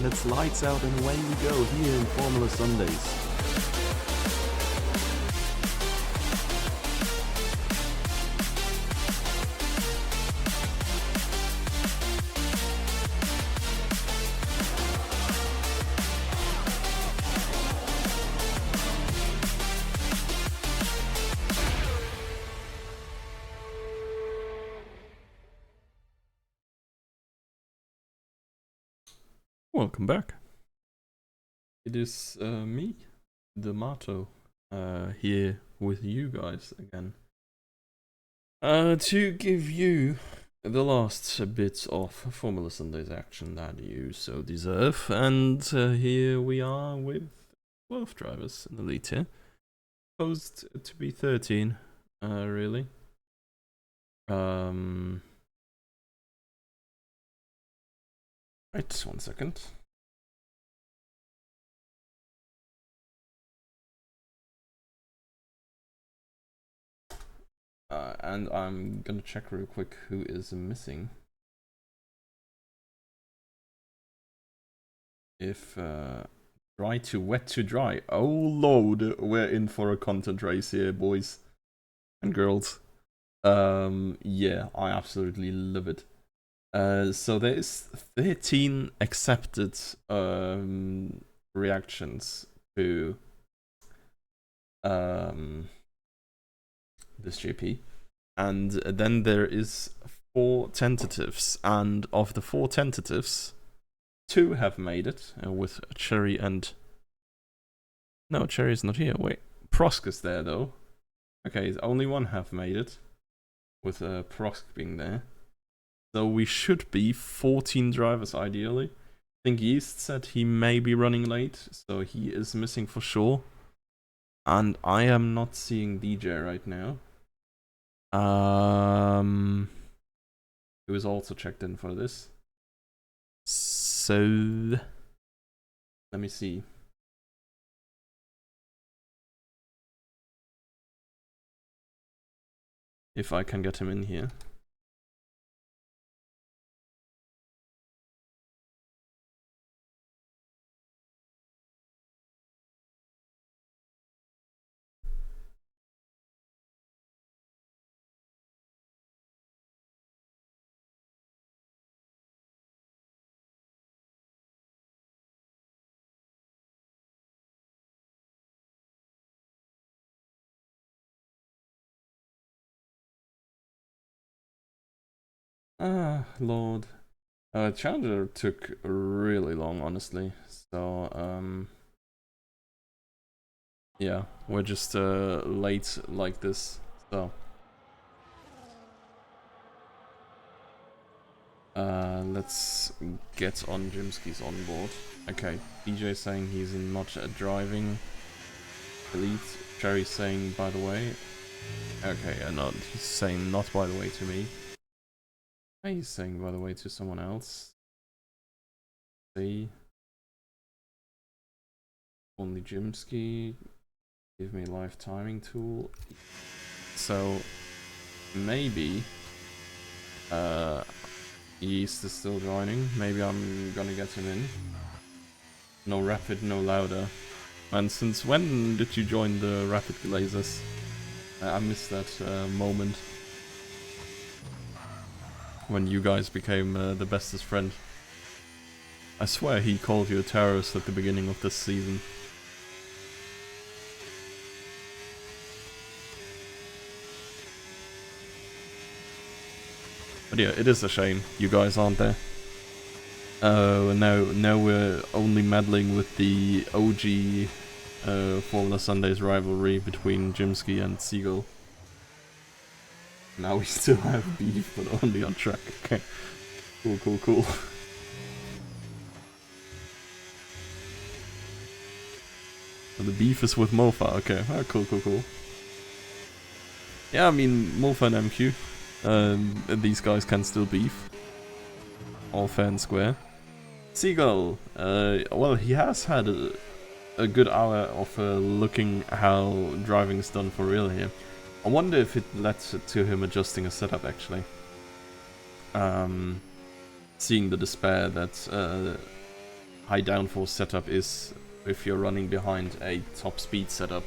and it's lights out and away we go here in Formula Sundays. Welcome back. It is me, D'Amato, here with you guys again. To give you the last bits of Formula Sundays action that you so deserve. And here we are with 12 drivers in the lead here. Supposed to be 13, really. Right, 1 second. And I'm gonna check real quick who is missing. If dry to wet to dry. Oh lord, we're in for a content race here, boys and girls. Yeah, I absolutely love it. So there is 13 accepted reactions to this GP, and then there is 4 tentatives, and of the 4 tentatives, 2 have made it, with Cherry and... No, Cherry's not here, wait. Prosk is there though. Okay, only 1 have made it, with Prosk being there. So we should be 14 drivers ideally. I think Yeast said he may be running late, so he is missing for sure. And I am not seeing DJ right now. Who is also checked in for this. So let me see. If I can get him in here. Ah, Lord. Challenger took really long, honestly. So, yeah, we're just late like this. So, let's get on Jimsky's on board. Okay, DJ saying he's not driving. Elite. Cherry saying, by the way. Okay, not. He's saying not by the way to me. He's saying, by the way, to someone else. See. Only Jimsky. Give me live timing tool. So, maybe. Yeast is still joining. Maybe I'm gonna get him in. No rapid, no louder. And since when did you join the Rapid Glazers? I missed that moment. When you guys became the bestest friend. I swear he called you a terrorist at the beginning of this season. But yeah, it is a shame you guys aren't there. Now we're only meddling with the OG Formula Sundays rivalry between Jimsky and Seagull. Now we still have beef, but only on track. Okay. Cool. So the beef is with Mofa, okay. Oh, cool. Yeah, I mean, Mofa and MQ. These guys can still beef. All fair and square. Seagull, well, he has had a good hour of looking how driving is done for real here. I wonder if it led to him adjusting a setup, actually. Seeing the despair that high downforce setup is if you're running behind a top speed setup.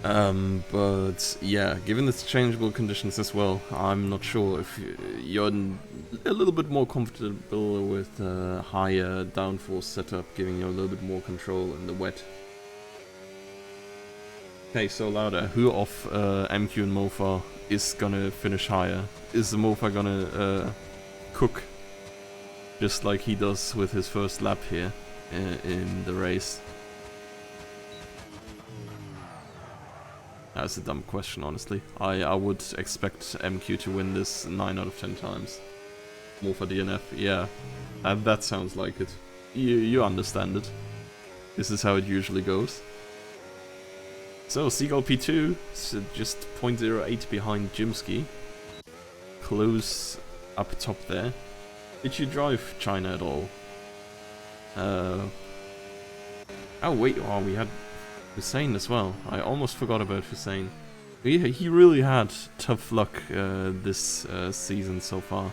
But yeah, given its changeable conditions as well, I'm not sure if you're a little bit more comfortable with a higher downforce setup, giving you a little bit more control in the wet. Okay, so Lauda, who of MQ and Mofa is gonna finish higher? Is the Mofa gonna cook just like he does with his first lap here in the race? That's a dumb question, honestly. I would expect MQ to win this 9 out of 10 times. Mofa DNF, yeah. That sounds like it. You understand it. This is how it usually goes. So, Seagull P2, so just 0.08 behind Jimsky. Close up top there. Did you drive China at all? Oh wait, oh, we had Hussein as well. I almost forgot about Hussein. He really had tough luck this season so far.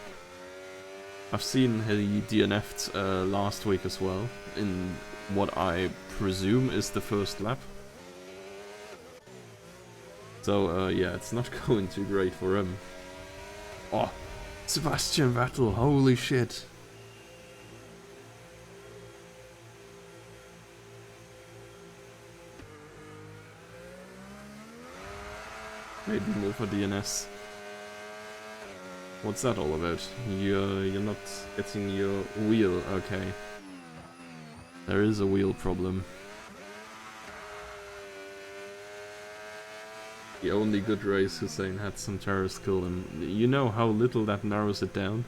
I've seen he DNF'd last week as well, in what I presume is the first lap. So yeah, it's not going too great for him. Oh, Sebastian Vettel, holy shit. Maybe more for DNS. What's that all about? You're not getting your wheel, okay. There is a wheel problem. The only good race Hussein had some terrorists kill him. You know how little that narrows it down?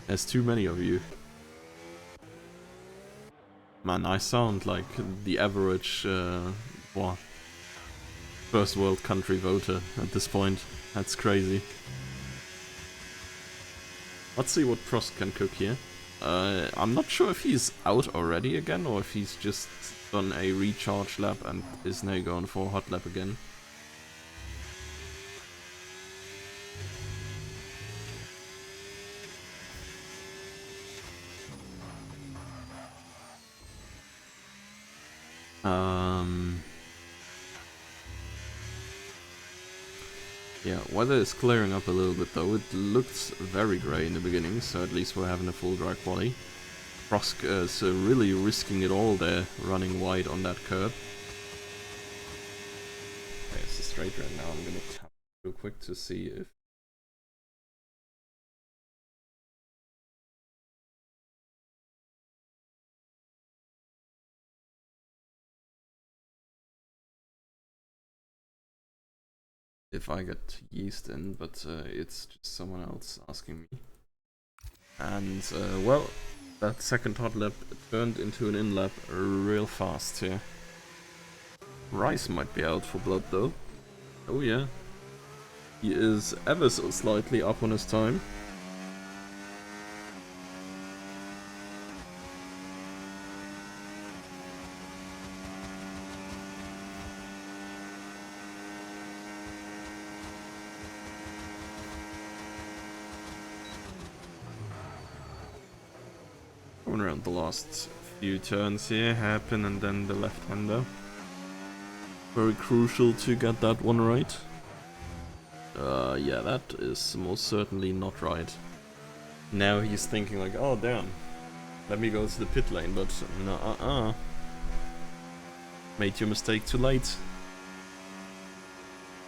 There's too many of you. Man, I sound like the average, first world country voter at this point. That's crazy. Let's see what Prost can cook here. I'm not sure if he's out already again, or if he's just done a recharge lap and is now going for a hot lap again. Yeah, weather is clearing up a little bit though. It looked very grey in the beginning, so at least we're having a full dry quali. Prost is really risking it all there, running wide on that curb. Okay, it's a straight right now. I'm gonna tap real quick to see if... if I get yeast in, but it's just someone else asking me. And, well, that second hot lap turned into an in lap real fast here. Rice might be out for blood though. Oh yeah. He is ever so slightly up on his time. Going around the last few turns here, hairpin and then the left-hander. Very crucial to get that one right. Yeah, that is most certainly not right. Now he's thinking like, oh damn, let me go to the pit lane, but no, made your mistake too late.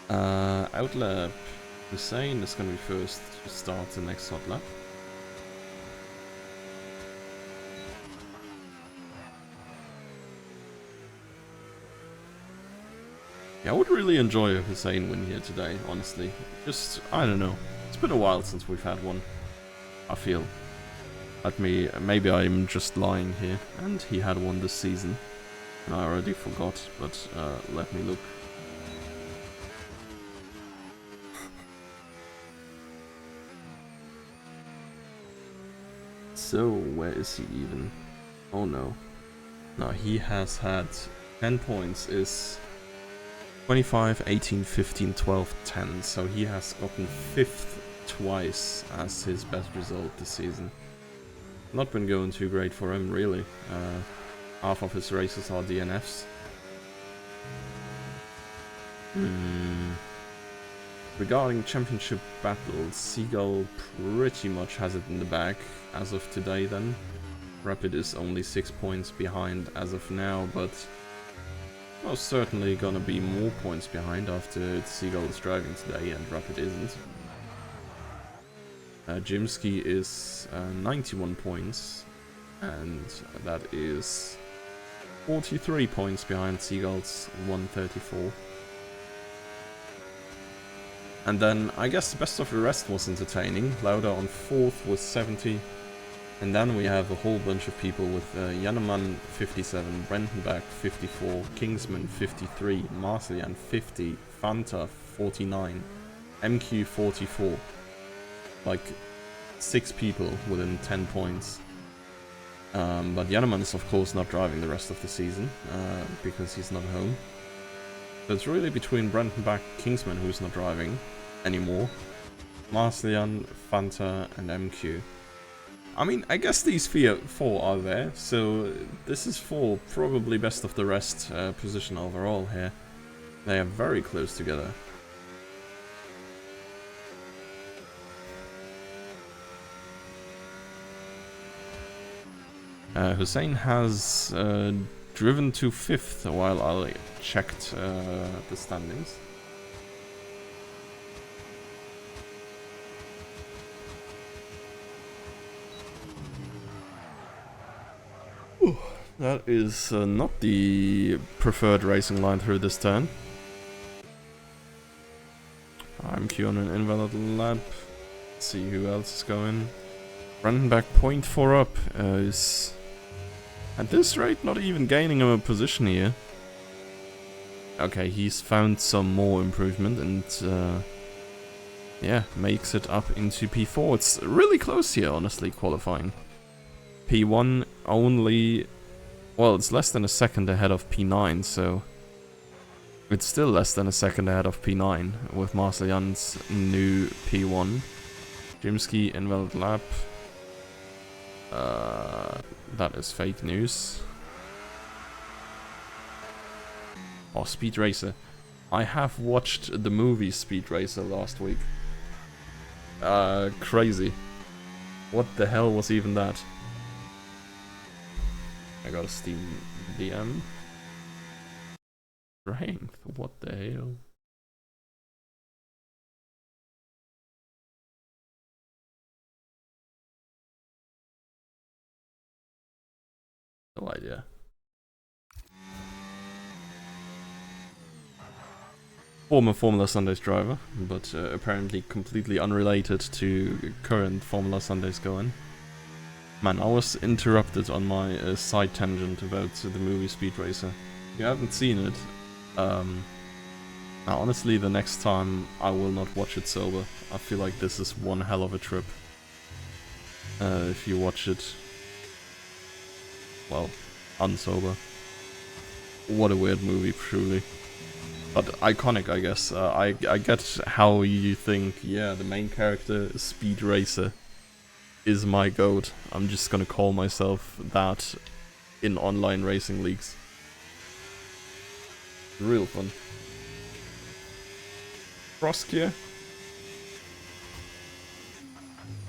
Outlap. Hussein is gonna be first to start the next hot lap. Yeah, I would really enjoy a Hussein win here today, honestly. Just, I don't know. It's been a while since we've had one, I feel. Maybe I'm just lying here, and he had one this season. And I already forgot, but let me look. So, where is he even? Oh no. No, he has had 10 points, is 25, 18, 15, 12, 10. So he has gotten 5th twice as his best result this season. Not been going too great for him, really. Half of his races are DNFs. Regarding championship battles, Seagull pretty much has it in the bag as of today then. Rapid is only 6 points behind as of now, but most certainly gonna be more points behind after Seagull is driving today and Rapid isn't. Jimsky is 91 points, and that is 43 points behind Seagull's 134. And then I guess the best of the rest was entertaining. Lauda on 4th with 70. And then we have a whole bunch of people with Jannemann 57, Brentenbach 54, Kingsman 53, Marcellian 50, Fanta 49, MQ 44. Like 6 people within 10 points. But Jannemann is of course not driving the rest of the season because he's not home. So it's really between Brentenbach, Kingsman, who's not driving anymore, Marcellian, Fanta, and MQ. I mean, I guess these 4 are there, so this is for probably best of the rest position overall here. They are very close together. Hussein has driven to 5th while I checked the standings. That is not the preferred racing line through this turn. I'm Q on an invalid lap. Let's see who else is going. Brentenbach 0.4 up is at this rate not even gaining him a position here. Okay, he's found some more improvement and yeah, makes it up into P4. It's really close here, honestly, qualifying. P1 only, well, it's less than a second ahead of P9, so it's still less than a second ahead of P9 with Marcellian's new P1. Jimsky invalid lap. That is fake news. Oh, Speed Racer. I have watched the movie Speed Racer last week. Crazy. What the hell was even that? I got a Steam DM. Strength, what the hell? No idea. Former Formula Sundays driver, but apparently completely unrelated to current Formula Sundays going. Man, I was interrupted on my side tangent about the movie Speed Racer. If you haven't seen it, now honestly the next time I will not watch it sober. I feel like this is one hell of a trip. If you watch it, well, unsober. What a weird movie, truly. But iconic, I guess. I get how you think, yeah, the main character, Speed Racer, is my goat. I'm just gonna call myself that in online racing leagues. Real fun. Froskia.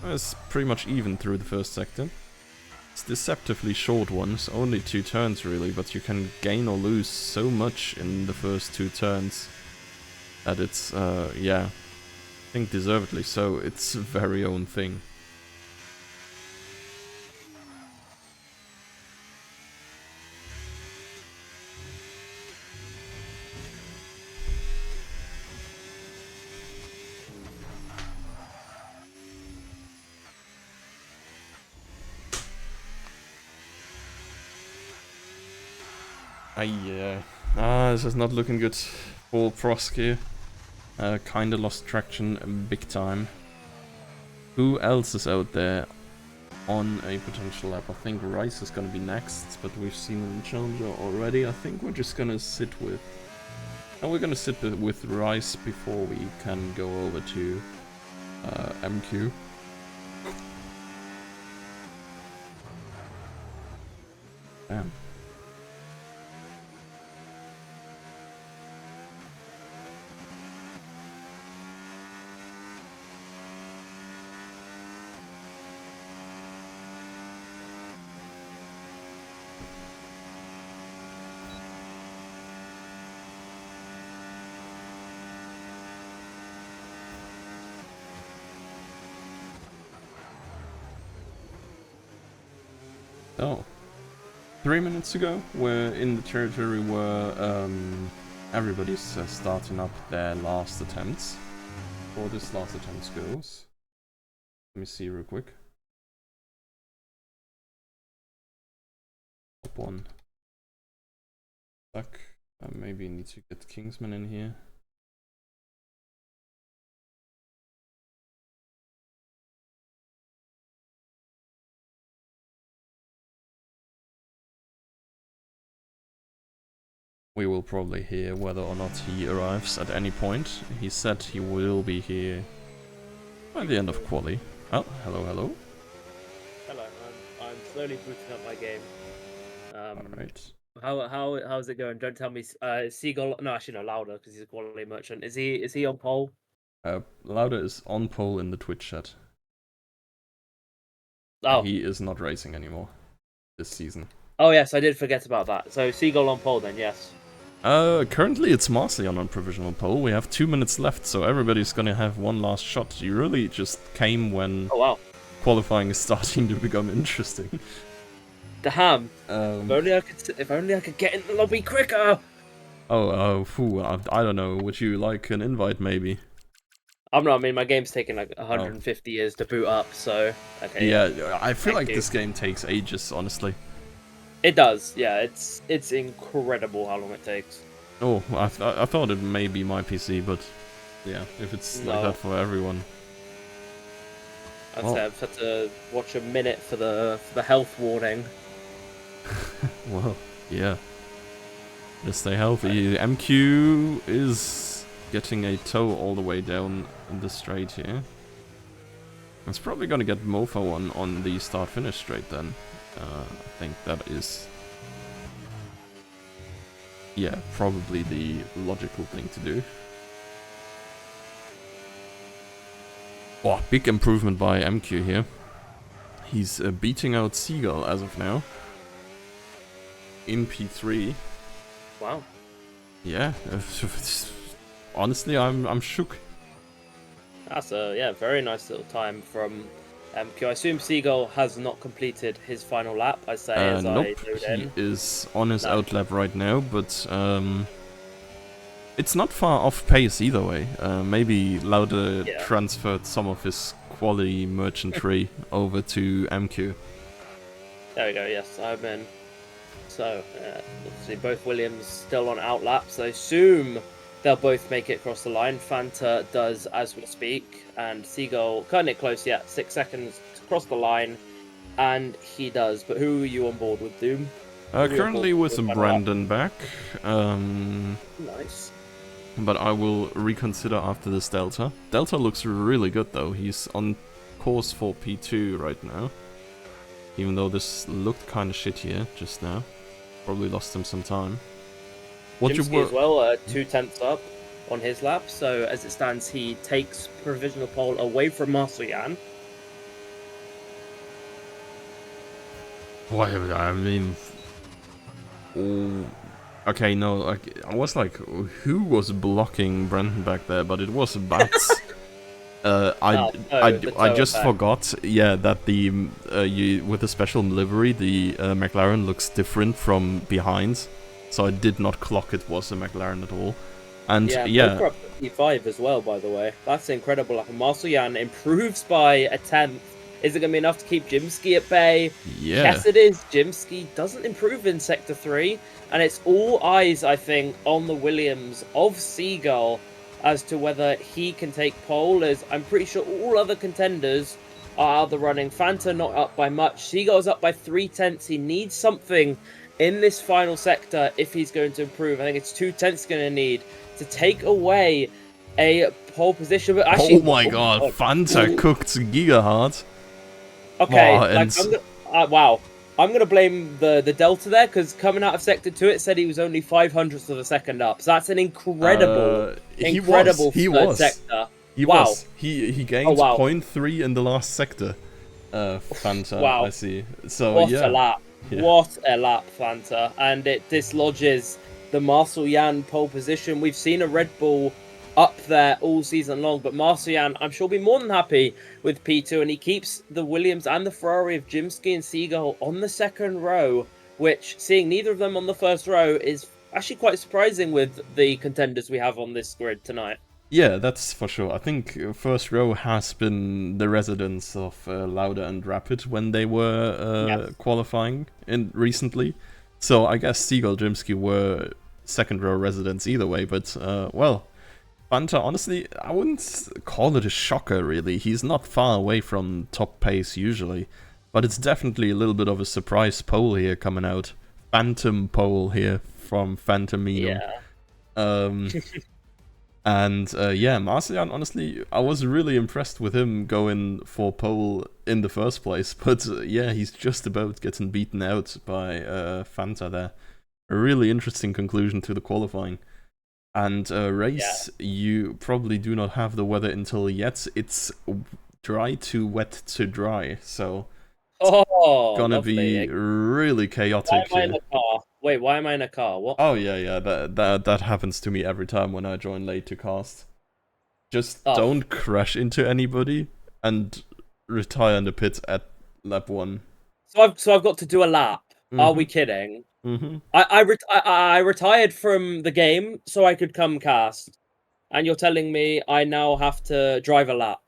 It's pretty much even through the first sector. It's deceptively short ones, only 2 turns really, but you can gain or lose so much in the first 2 turns that it's, yeah, I think deservedly so, its very own thing. This is not looking good for Prosk. Kinda lost traction big time. Who else is out there on a potential lap? I think Rice is gonna be next, but we've seen him in Challenger already. I think we're just gonna sit with... And we're gonna sit with Rice before we can go over to MQ. Damn. Oh. 3 minutes ago, we're in the territory where everybody's starting up their last attempts. Before this last attempt goes, let me see real quick. Top one. Back. Maybe need to get Kingsman in here. We will probably hear whether or not he arrives at any point. He said he will be here by the end of quali. Oh, hello, hello. Hello, I'm slowly booting up my game. Alright. How's it going? Don't tell me Seagull. No, actually no, Louder because he's a quality merchant. Is he on pole? Lauda is on pole in the Twitch chat. Oh, He is not racing anymore this season. oh yes, I did forget about that. So Seagull on pole then, yes. Currently it's Marcellion on provisional pole. We have 2 minutes left, so everybody's gonna have one last shot. You really just came when Oh wow. qualifying is starting to become interesting. Damn. If only I could get in the lobby quicker. I don't know. Would you like an invite, maybe? I mean, my game's taking like 150 years to boot up, so okay. Yeah, I feel Thank like you. this game takes ages, honestly. It does. Yeah, it's incredible how long it takes. Oh, I thought it may be my PC, but yeah, if it's like that for everyone. I'd say I've had to watch a minute for the health warning. Well, yeah. Just stay healthy. MQ is getting a toe all the way down the straight here. It's probably gonna get Mofa on the start-finish straight then. I think that is... yeah, probably the logical thing to do. Oh, big improvement by MQ here. He's beating out Seagull as of now. In P3. Wow. Yeah, honestly, I'm shook. That's a very nice little time from MQ. I assume Seagull has not completed his final lap. I say as Nope, I load in. he is on his outlap right now, but it's not far off pace either way. Maybe Lauda transferred some of his quality merchantry over to MQ. There we go. Yes, I'm in. So, obviously both Williams still on outlaps. I assume they'll both make it across the line. Fanta does as we speak, and Seagull cutting it close yet. 6 seconds to cross the line, and he does. But who are you on board with, Doom? Currently with Brandon back. Nice. But I will reconsider after this Delta. Delta looks really good though. He's on course for P2 right now. Even though this looked kind of shit here just now. Probably lost him some time. Jimsky as well, 2/10 up on his lap. So as it stands, he takes provisional pole away from Marcellion. Why? I mean, okay, no. I was like, who was blocking Brandon back there? But it was Bats. I just forgot, yeah, that the with the special livery, the McLaren looks different from behind, so I did not clock it was a McLaren at all. And yeah, both are up to P5 as well, by the way. That's incredible. Like Marcellion improves by a 10th. Is it going to be enough to keep Jimsky at bay? Yeah. Yes, it is. Jimsky doesn't improve in Sector 3, and it's all eyes, I think, on the Williams of Seagull as to whether he can take pole, as I'm pretty sure all other contenders are out of the running. Fanta not up by much. Seagull's up by 3/10. He needs something in this final sector if he's going to improve. I think it's 2/10 going to need to take away a pole position. But actually, Oh my god, Fanta cooked Giga hard. Okay, Oh, like and I'm gonna, wow. I'm gonna blame the delta there because coming out of sector 2, it said he was only 500ths of a second up. So that's an incredible, he third was. sector. He Wow. was. He gained Oh wow. 0.3 in the last sector. Fanta, Wow. I see. So What yeah. a lap. Yeah. What a lap, Fanta. And it dislodges the Marcel Jan pole position. We've seen a Red Bull up there all season long, but Marcel Jan, I'm sure, will be more than happy with P2, and he keeps the Williams and the Ferrari of Jimsky and Seagull on the second row, which, seeing neither of them on the first row, is actually quite surprising with the contenders we have on this grid tonight. Yeah, that's for sure. I think first row has been the residence of Lauda and Rapid when they were qualifying recently. So I guess Seagull Jimsky were second row residents either way. But, well, Fanta, honestly, I wouldn't call it a shocker, really. He's not far away from top pace usually. But it's definitely a little bit of a surprise pole here coming out. Phantom pole here from Phantominum. Yeah. And yeah, Marcel Jan, honestly, I was really impressed with him going for pole in the first place. But yeah, he's just about getting beaten out by Fanta there. A really interesting conclusion to the qualifying. And race, you probably do not have the weather until yet. It's dry to wet to dry, so Oh, gonna lovely. be really chaotic. Why am I in a car? Wait, why am I in a car? What? Oh yeah, that happens to me every time when I join late to cast. Just don't crash into anybody and retire in the pit at lap 1. So I've got to do a lap. Are we kidding? I retired from the game so I could come cast, and you're telling me I now have to drive a lap.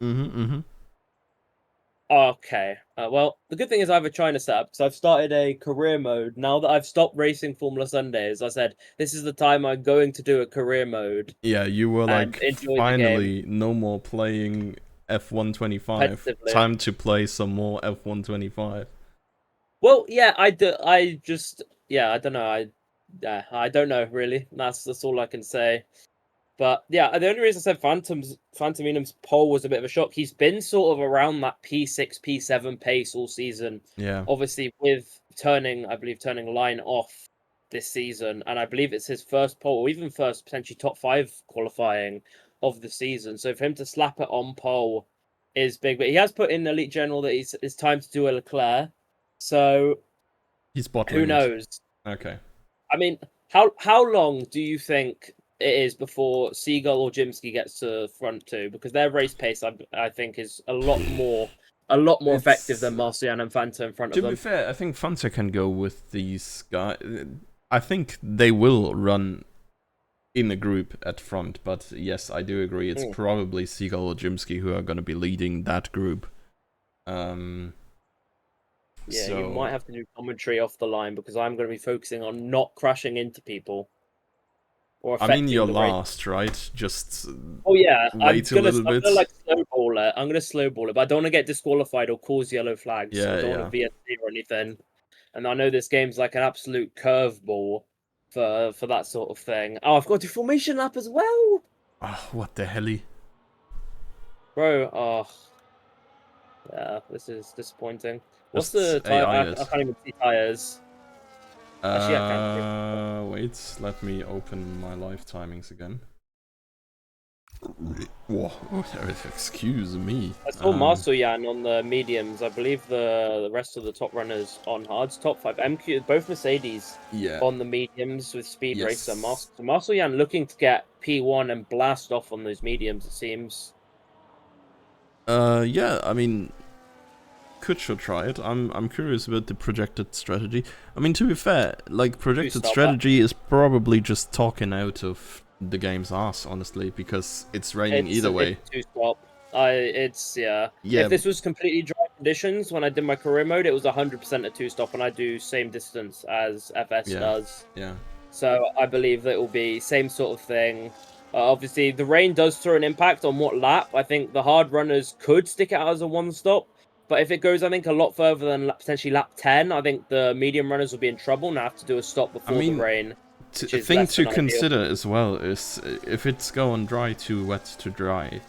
Okay. Well, the good thing is I have a China setup because I've started a career mode. Now that I've stopped racing Formula Sundays, I said this is the time I'm going to do a career mode. Yeah, you were like, finally, no more playing F125. Time to play some more F125. Well, yeah, I do. I just, yeah, I don't know. I don't know really. That's all I can say. But yeah, the only reason I said Phantominum's pole was a bit of a shock. He's been sort of around that P6, P7 pace all season. Yeah. Obviously, with turning line off this season, and I believe it's his first pole, or even first potentially top 5 qualifying of the season. So for him to slap it on pole is big. But he has put in Elite General that it's time to do a Leclerc. So he's bottling. Who knows? Okay. I mean, how long do you think it is before Seagull or Jimsky gets to front 2? Because their race pace, I think, is a lot more effective than Marcel Jan and Fanta in front of them. To be fair, I think Fanta can go with these guys. I think they will run in a group at front, but yes, I do agree. It's probably Seagull or Jimsky who are going to be leading that group. Yeah, so you might have to do commentary off the line because I'm going to be focusing on not crashing into people. Or I mean, you're last, right? Just yeah, wait a little bit. I'm gonna like slowball it. I'm gonna slowball it, but I don't want to get disqualified or cause yellow flags. Yeah, I don't want to VSC or anything. And I know this game's like an absolute curveball for that sort of thing. Oh, I've got a formation lap as well. Oh, what the helly, bro? Oh, yeah, this is disappointing. What's the tire? I can't even see tires. Actually, I can't. Wait, let me open my live timings again. Whoa, excuse me. I saw Marcel Jan on the mediums. I believe the rest of the top runners on hards, top 5. MQ, both Mercedes on the mediums with Speed Racer. Marcel Jan looking to get P1 and blast off on those mediums, it seems. Yeah, I mean, should try it. I'm curious about the projected strategy. I mean, to be fair, like, projected strategy is probably just talking out of the game's ass, honestly, because it's raining either way. It's If this was completely dry conditions when I did my career mode, it was 100% a 2-stop, and I do same distance as FS does. Yeah. So I believe that it will be same sort of thing. Obviously, the rain does throw an impact on what lap. I think the hard runners could stick it out as a 1-stop. But if it goes, I think, a lot further than potentially lap 10, I think the medium runners will be in trouble and have to do a stop before the rain. Which is thing less to than ideal. consider as well is if it's going dry to wet to dry.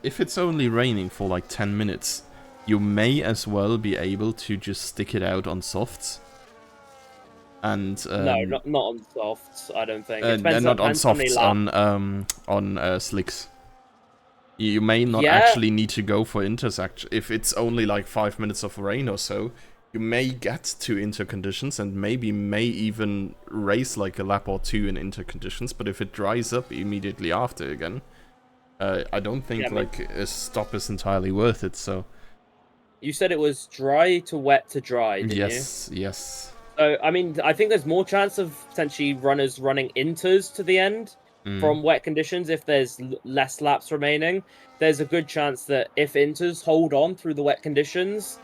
If it's only raining for like 10 minutes, you may as well be able to just stick it out on softs. And No, not on softs. I don't think. It depends. not on Depends how many softs, on slicks. You may not Yeah. actually need to go for intersection if it's only like 5 minutes of rain or so. You may get to interconditions and maybe may even race like a lap or two in interconditions. But if it dries up immediately after again, I don't think like a stop is entirely worth it. So You said it was dry to wet to dry, didn't you? yes. So, I mean, I think there's more chance of potentially runners running inters to the end from wet conditions if there's less laps remaining. There's a good chance that if inters hold on through the wet conditions,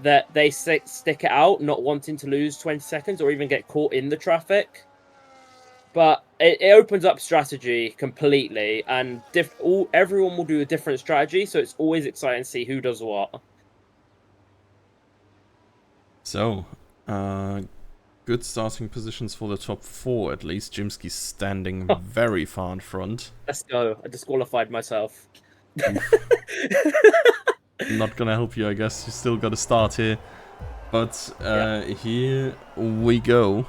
that they stick it out, not wanting to lose 20 seconds or even get caught in the traffic. But it opens up strategy completely, and everyone will do a different strategy, so it's always exciting to see who does what. So, good starting positions for the top 4 at least. Jimsky's standing very far in front. Let's go. I disqualified myself. Not gonna help you, I guess. You still gotta start here. But here we go.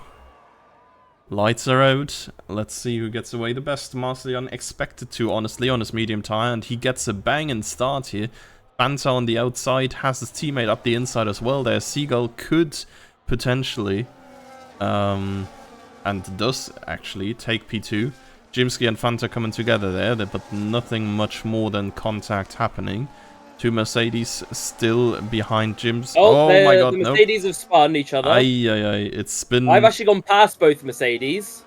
Lights are out. Let's see who gets away the best. Marcellion expected to, honestly, on his medium tire, and he gets a banging start here. Fanta on the outside has his teammate up the inside as well there. Seagull could potentially, and does actually, take P2. Jimsky and Fanta coming together there, but nothing much more than contact happening. 2 Mercedes still behind Jim's. Oh my god, the Mercedes have spun each other. It's been... I've actually gone past both Mercedes,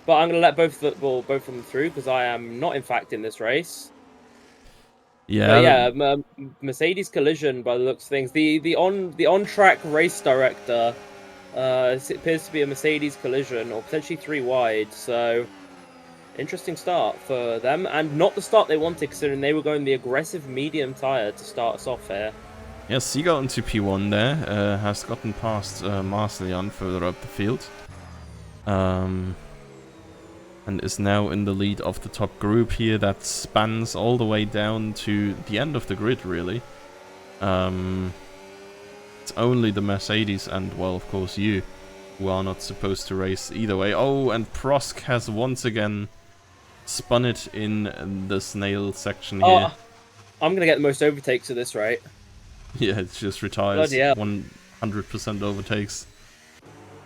but I'm going to let both of them through because I am not, in fact, in this race. Yeah. But yeah, Mercedes collision by the looks of things. The on-track race director, it appears to be a Mercedes collision or potentially 3 wide. So interesting start for them, and not the start they wanted, considering they were going the aggressive medium tire to start us off here. Yeah, Seagull into P1 there, has gotten past Marcellion further up the field. And is now in the lead of the top group here that spans all the way down to the end of the grid, really. It's only the Mercedes and, well, of course, you, who are not supposed to race either way. Oh, and Prosk has once again spun it in the snail section here. I'm going to get the most overtakes of this, right? Yeah, it just retires. 100% overtakes.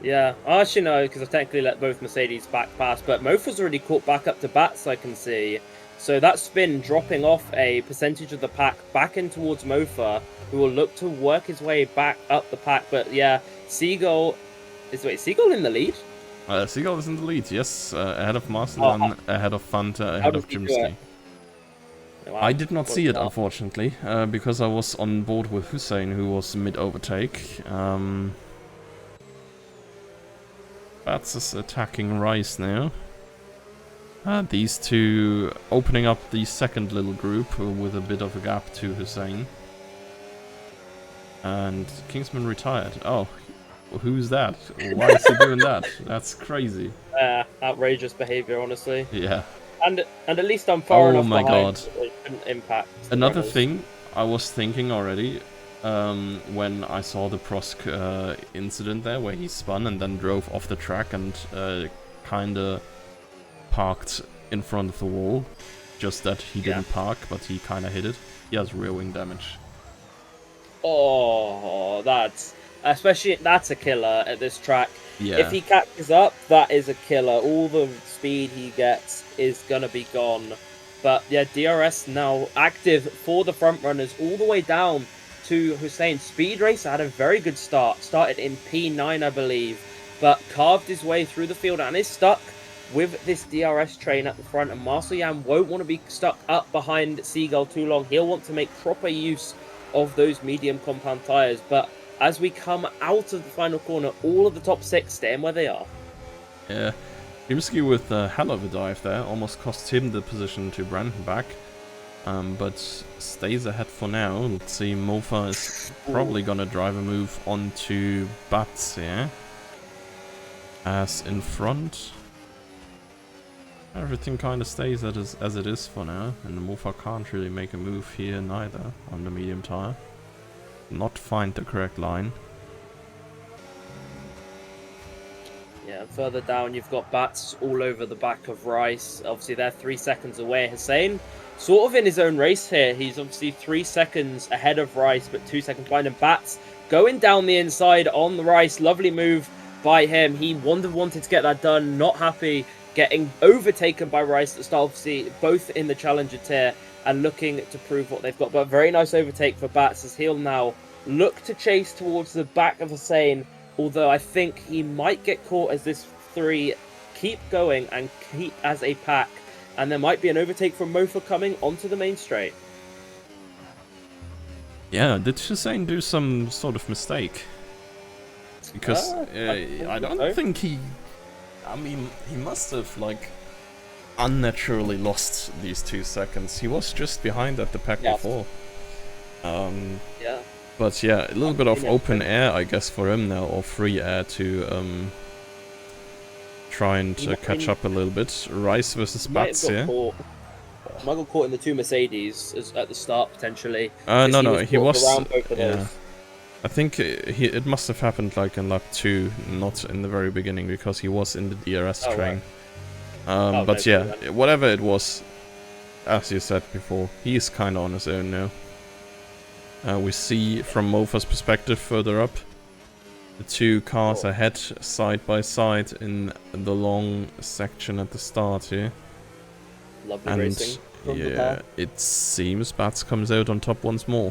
Yeah, actually no, because I've technically let both Mercedes back pass, but Mofa's already caught back up to Bats, I can see. So that spin dropping off a percentage of the pack back in towards Mofa, who will look to work his way back up the pack. But yeah, Seagull is Seagull in the lead? Seagull is in the lead, yes, ahead of Marcellion, ahead of Fanta, ahead of Jimsky. Wow, I did not see it, unfortunately, because I was on board with Hussein, who was mid-overtake. Bats is attacking Rice now. These two opening up the second little group with a bit of a gap to Hussein. And Kingsman retired. Oh, who's that? Why is he doing that? That's crazy. Outrageous behavior, honestly. Yeah. And at least I'm far enough behind. Oh my god. It shouldn't impact. Another thing I was thinking already, when I saw the Prosk incident there, where he spun and then drove off the track and kinda parked in front of the wall. Just that he didn't park, but he kinda hit it. He has rear wing damage. Oh, that's a killer at this track. Yeah. If he catches up, that is a killer. All the speed he gets is gonna be gone. But yeah, DRS now active for the front runners all the way down to Hussein. Speed Racer had a very good start. Started in P9, I believe, but carved his way through the field and is stuck with this DRS train at the front. And Marcellion won't want to be stuck up behind Seagull too long. He'll want to make proper use of those medium compound tires. But as we come out of the final corner, all of the top 6 staying where they are. Yeah. Jimsky with a hell of a dive there, almost cost him the position to Brandon back, but stays ahead for now. Let's see, Mofa is probably gonna drive a move onto Bats here. As in front, Everything kind of stays as it is for now, and the Mofa can't really make a move here neither on the medium tire. Not find the correct line. Yeah, further down you've got Bats all over the back of Rice. Obviously they're 3 seconds away. Hussein sort of in his own race here. He's obviously 3 seconds ahead of Rice, but 2 seconds behind him. Bats going down the inside on the Rice. Lovely move by him. He wanted to get that done. Not happy getting overtaken by Rice at the start. Obviously both in the Challenger tier and looking to prove what they've got. But very nice overtake for Bats as he'll now look to chase towards the back of Hussein. Although I think he might get caught as this 3 keep going and keep as a pack. And there might be an overtake from Mofa coming onto the main straight. Yeah, did Hussein do some sort of mistake? Because I don't think he... I mean, he must have, like, unnaturally lost these 2 seconds. He was just behind at the pack before. Yeah. But yeah, a little bit of open air, I guess, for him now, or free air to try and catch up a little bit. Rice versus Bats here. Might got caught in the 2 Mercedes at the start, potentially. No, he was... around both of those. I think it must have happened like in lap 2, not in the very beginning, because he was in the DRS train. Right. But no, yeah, whatever it was, as you said before, he's kind of on his own now. We see from Mofa's perspective further up, the 2 cars ahead, side by side in the long section at the start here. Lovely racing from the car. It seems Bats comes out on top once more.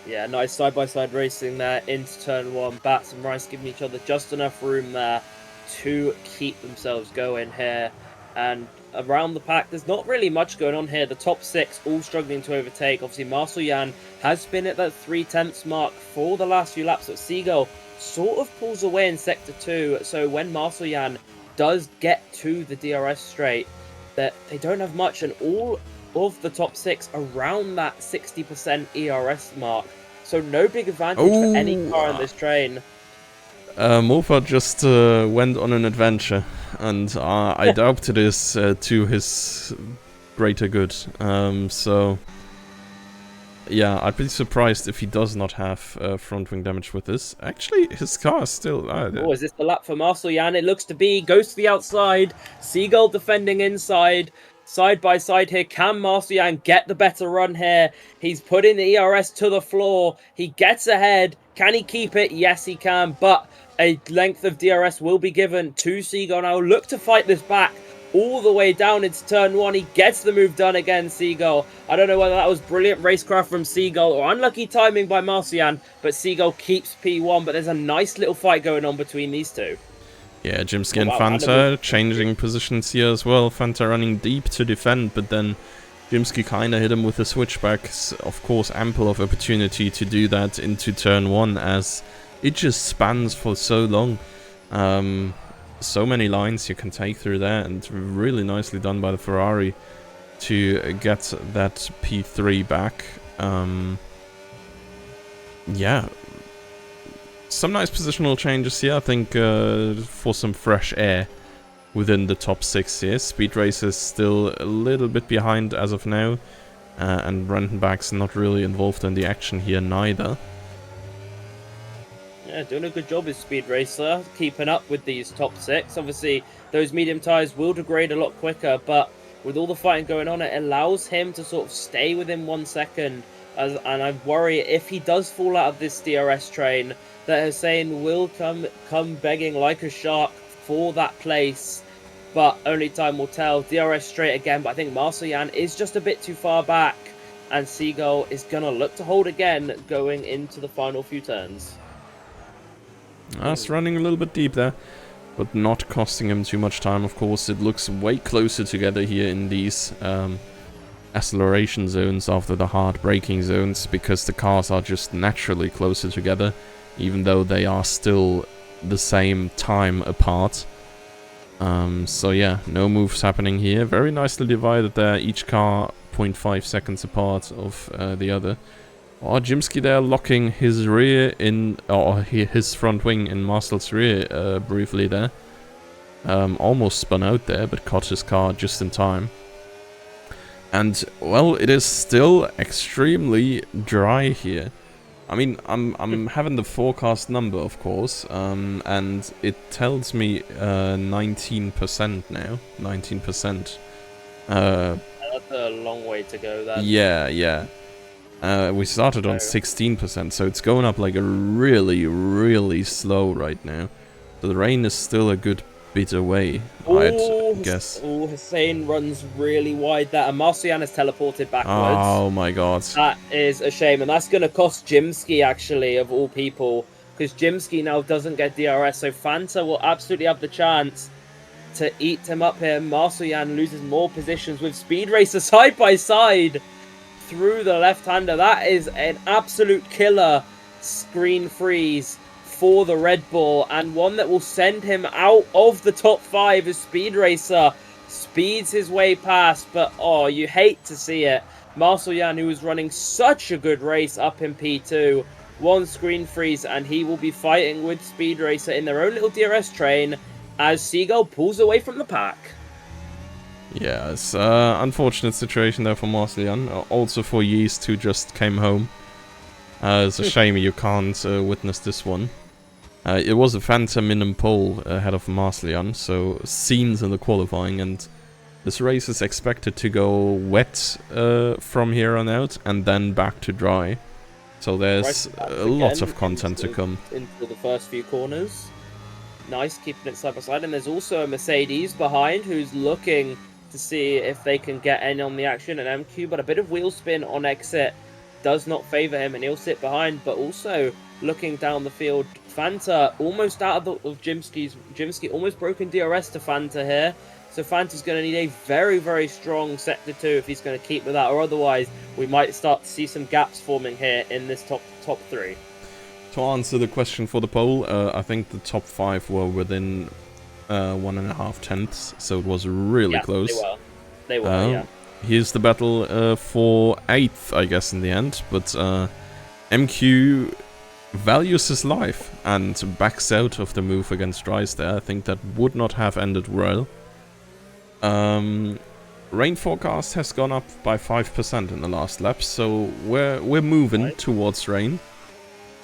Yeah, nice side-by-side racing there into turn 1. Bats and Rice giving each other just enough room there to keep themselves going here. And around the pack, there's not really much going on here. The top 6 all struggling to overtake. Obviously, Marcel Jan has been at that 3/10 mark for the last few laps. But Seagull sort of pulls away in Sector 2. So when Marcel Jan does get to the DRS straight, that they don't have much, and all of the top 6 around that 60% ERS mark. So no big advantage for any car in this train. Mofa just went on an adventure, and I doubt it is to his greater good. So, yeah, I'd be surprised if he does not have front wing damage with this. Actually, his car is still... is this the lap for Marcel Jan? It looks to be. Goes to the outside. Seagull defending inside. Side by side here, can Marcel Jan get the better run here? He's putting the ERS to the floor. He gets ahead. Can he keep it? Yes, he can. But a length of DRS will be given to Seagull now. Look to fight this back all the way down into turn 1. He gets the move done again, Seagull. I don't know whether that was brilliant racecraft from Seagull or unlucky timing by Marcel Jan, but Seagull keeps P1. But there's a nice little fight going on between these 2. Yeah, Jimsky and Fanta changing positions here as well. Fanta running deep to defend, but then Jimsky kind of hit him with the switchbacks. Of course, ample of opportunity to do that into turn 1, as it just spans for so long. So many lines you can take through there, and really nicely done by the Ferrari to get that P3 back. Yeah. Some nice positional changes here, I think, for some fresh air within the top 6 here. Speed Race is still a little bit behind as of now, and Brandenburg's not really involved in the action here neither. Yeah, doing a good job as Speed Racer, keeping up with these top 6. Obviously, those medium tyres will degrade a lot quicker, but with all the fighting going on, it allows him to sort of stay within 1 second. And I worry if he does fall out of this DRS train, that Hussein will come begging like a shark for that place. But only time will tell. DRS straight again, but I think Marcel Jan is just a bit too far back. And Seagull is going to look to hold again going into the final few turns. That's running a little bit deep there, but not costing him too much time, of course. It looks way closer together here in these acceleration zones after the hard braking zones, because the cars are just naturally closer together, even though they are still the same time apart. So yeah, no moves happening here. Very nicely divided there, each car 0.5 seconds apart of the other. Oh, Jimsky there locking his rear in, or his front wing in Marcel's rear briefly there. Almost spun out there, but caught his car just in time. And, well, it is still extremely dry here. I mean, I'm having the forecast number, of course, and it tells me 19% now. 19%. That's a long way to go then. Yeah. We started on 16%, so it's going up like a really slow right now. So the rain is still a good bit away, I'd guess. Oh, Hussein runs really wide there, and Marcian has teleported backwards. Oh my god. That is a shame, and that's going to cost Jimsky, actually, of all people, because Jimsky now doesn't get DRS, so Fanta will absolutely have the chance to eat him up here. Marcian loses more positions with Speed Racer side by side through the left-hander. That is an absolute killer screen freeze for the Red Bull, and one that will send him out of the top 5 as Speed Racer speeds his way past. But oh, you hate to see it. Marceljan, who was running such a good race up in P2, one screen freeze, and he will be fighting with Speed Racer in their own little DRS train as Seagull pulls away from the pack. Yeah, it's an unfortunate situation there for Marceljan. Also for Yeast, who just came home. It's a shame you can't witness this one. It was a Fanta minimum pole ahead of Marceljan, so scenes in the qualifying, and this race is expected to go wet from here on out, and then back to dry. So there's lots of content to come. Into the first few corners. Nice, keeping it side by side, and there's also a Mercedes behind who's looking to see if they can get in on the action, and MQ, but a bit of wheel spin on exit does not favour him, and he'll sit behind, but also looking down the field, Fanta almost out of Jimsky almost broken DRS to Fanta here, so Fanta's going to need a very strong Sector 2 if he's going to keep with that, or otherwise we might start to see some gaps forming here in this top 3. To answer the question for the poll, I think the top 5 were within 1.5 tenths, so it was really close. They were, yeah. Here's the battle for 8th, I guess, in the end, but MQ values his life and backs out of the move against Rice there. I think that would not have ended well. Rain forecast has gone up by 5% in the last lap, so we're moving towards rain.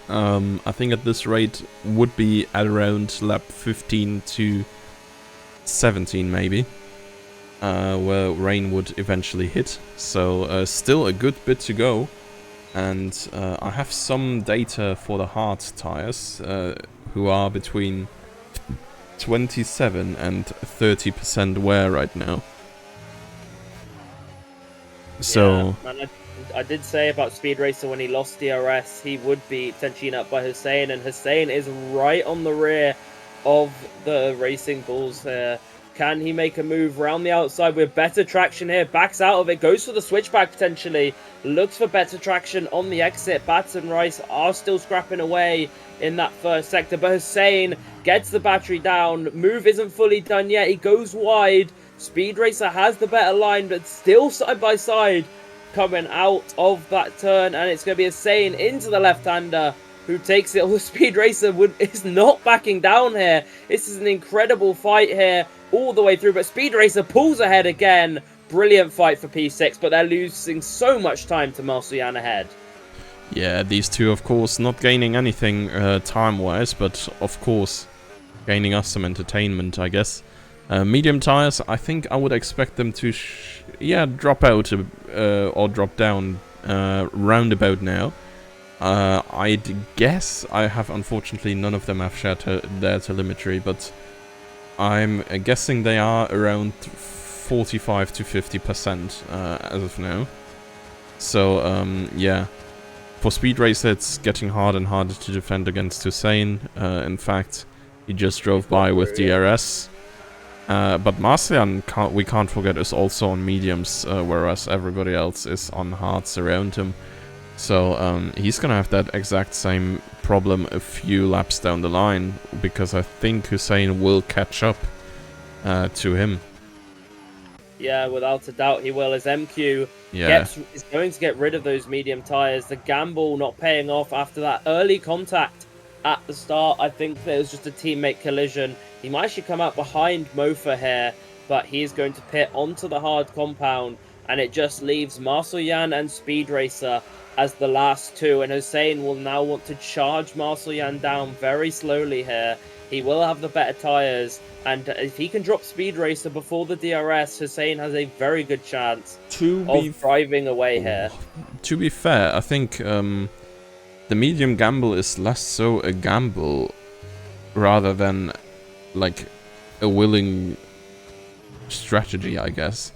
I think at this rate would be at around lap 15 to 17 maybe, where rain would eventually hit. So still a good bit to go, and I have some data for the hard tires, who are between 27 and 30% wear right now. So yeah, I did say about Speed Racer when he lost DRS, he would be potentially up by Hussein, and Hussein is right on the rear of the Racing Bulls here. Can he make a move around the outside with better traction here? Backs out of it, goes for the switchback potentially, looks for better traction on the exit. Bats and Rice are still scrapping away in that first sector, but Hussein gets the battery down. Move isn't fully done yet, he goes wide. Speed Racer has the better line, but still side by side coming out of that turn, and it's going to be Hussein into the left-hander who takes it. Oh, Speed Racer is not backing down here. This is an incredible fight here all the way through, but Speed Racer pulls ahead again. Brilliant fight for P6, but they're losing so much time to Marcian ahead. Yeah, these two, of course, not gaining anything time-wise, but of course gaining us some entertainment, I guess. Medium tires, I think I would expect them to drop out or drop down roundabout now. I'd guess, I have unfortunately none of them have shared their telemetry, but I'm guessing they are around 45 to 50% as of now. So yeah, for Speed Racer it's getting harder and harder to defend against Hussein. In fact, he just drove by with DRS. But Marcian, we can't forget, is also on mediums, whereas everybody else is on hards around him. So he's gonna have that exact same problem a few laps down the line, because I think Hussein will catch up to him. Yeah, without a doubt he will, as MQ is going to get rid of those medium tyres. The gamble not paying off after that early contact at the start. I think there was just a teammate collision. He might actually come out behind Mofa here, but he is going to pit onto the hard compound, and it just leaves Marcel Jan and Speed Racer as the last two, and Hossein will now want to charge Marcel Jan down very slowly here. He will have the better tyres, and if he can drop Speed Racer before the DRS, Hossein has a very good chance of driving away here. To be fair, I think the medium gamble is less so a gamble rather than like a willing strategy, I guess.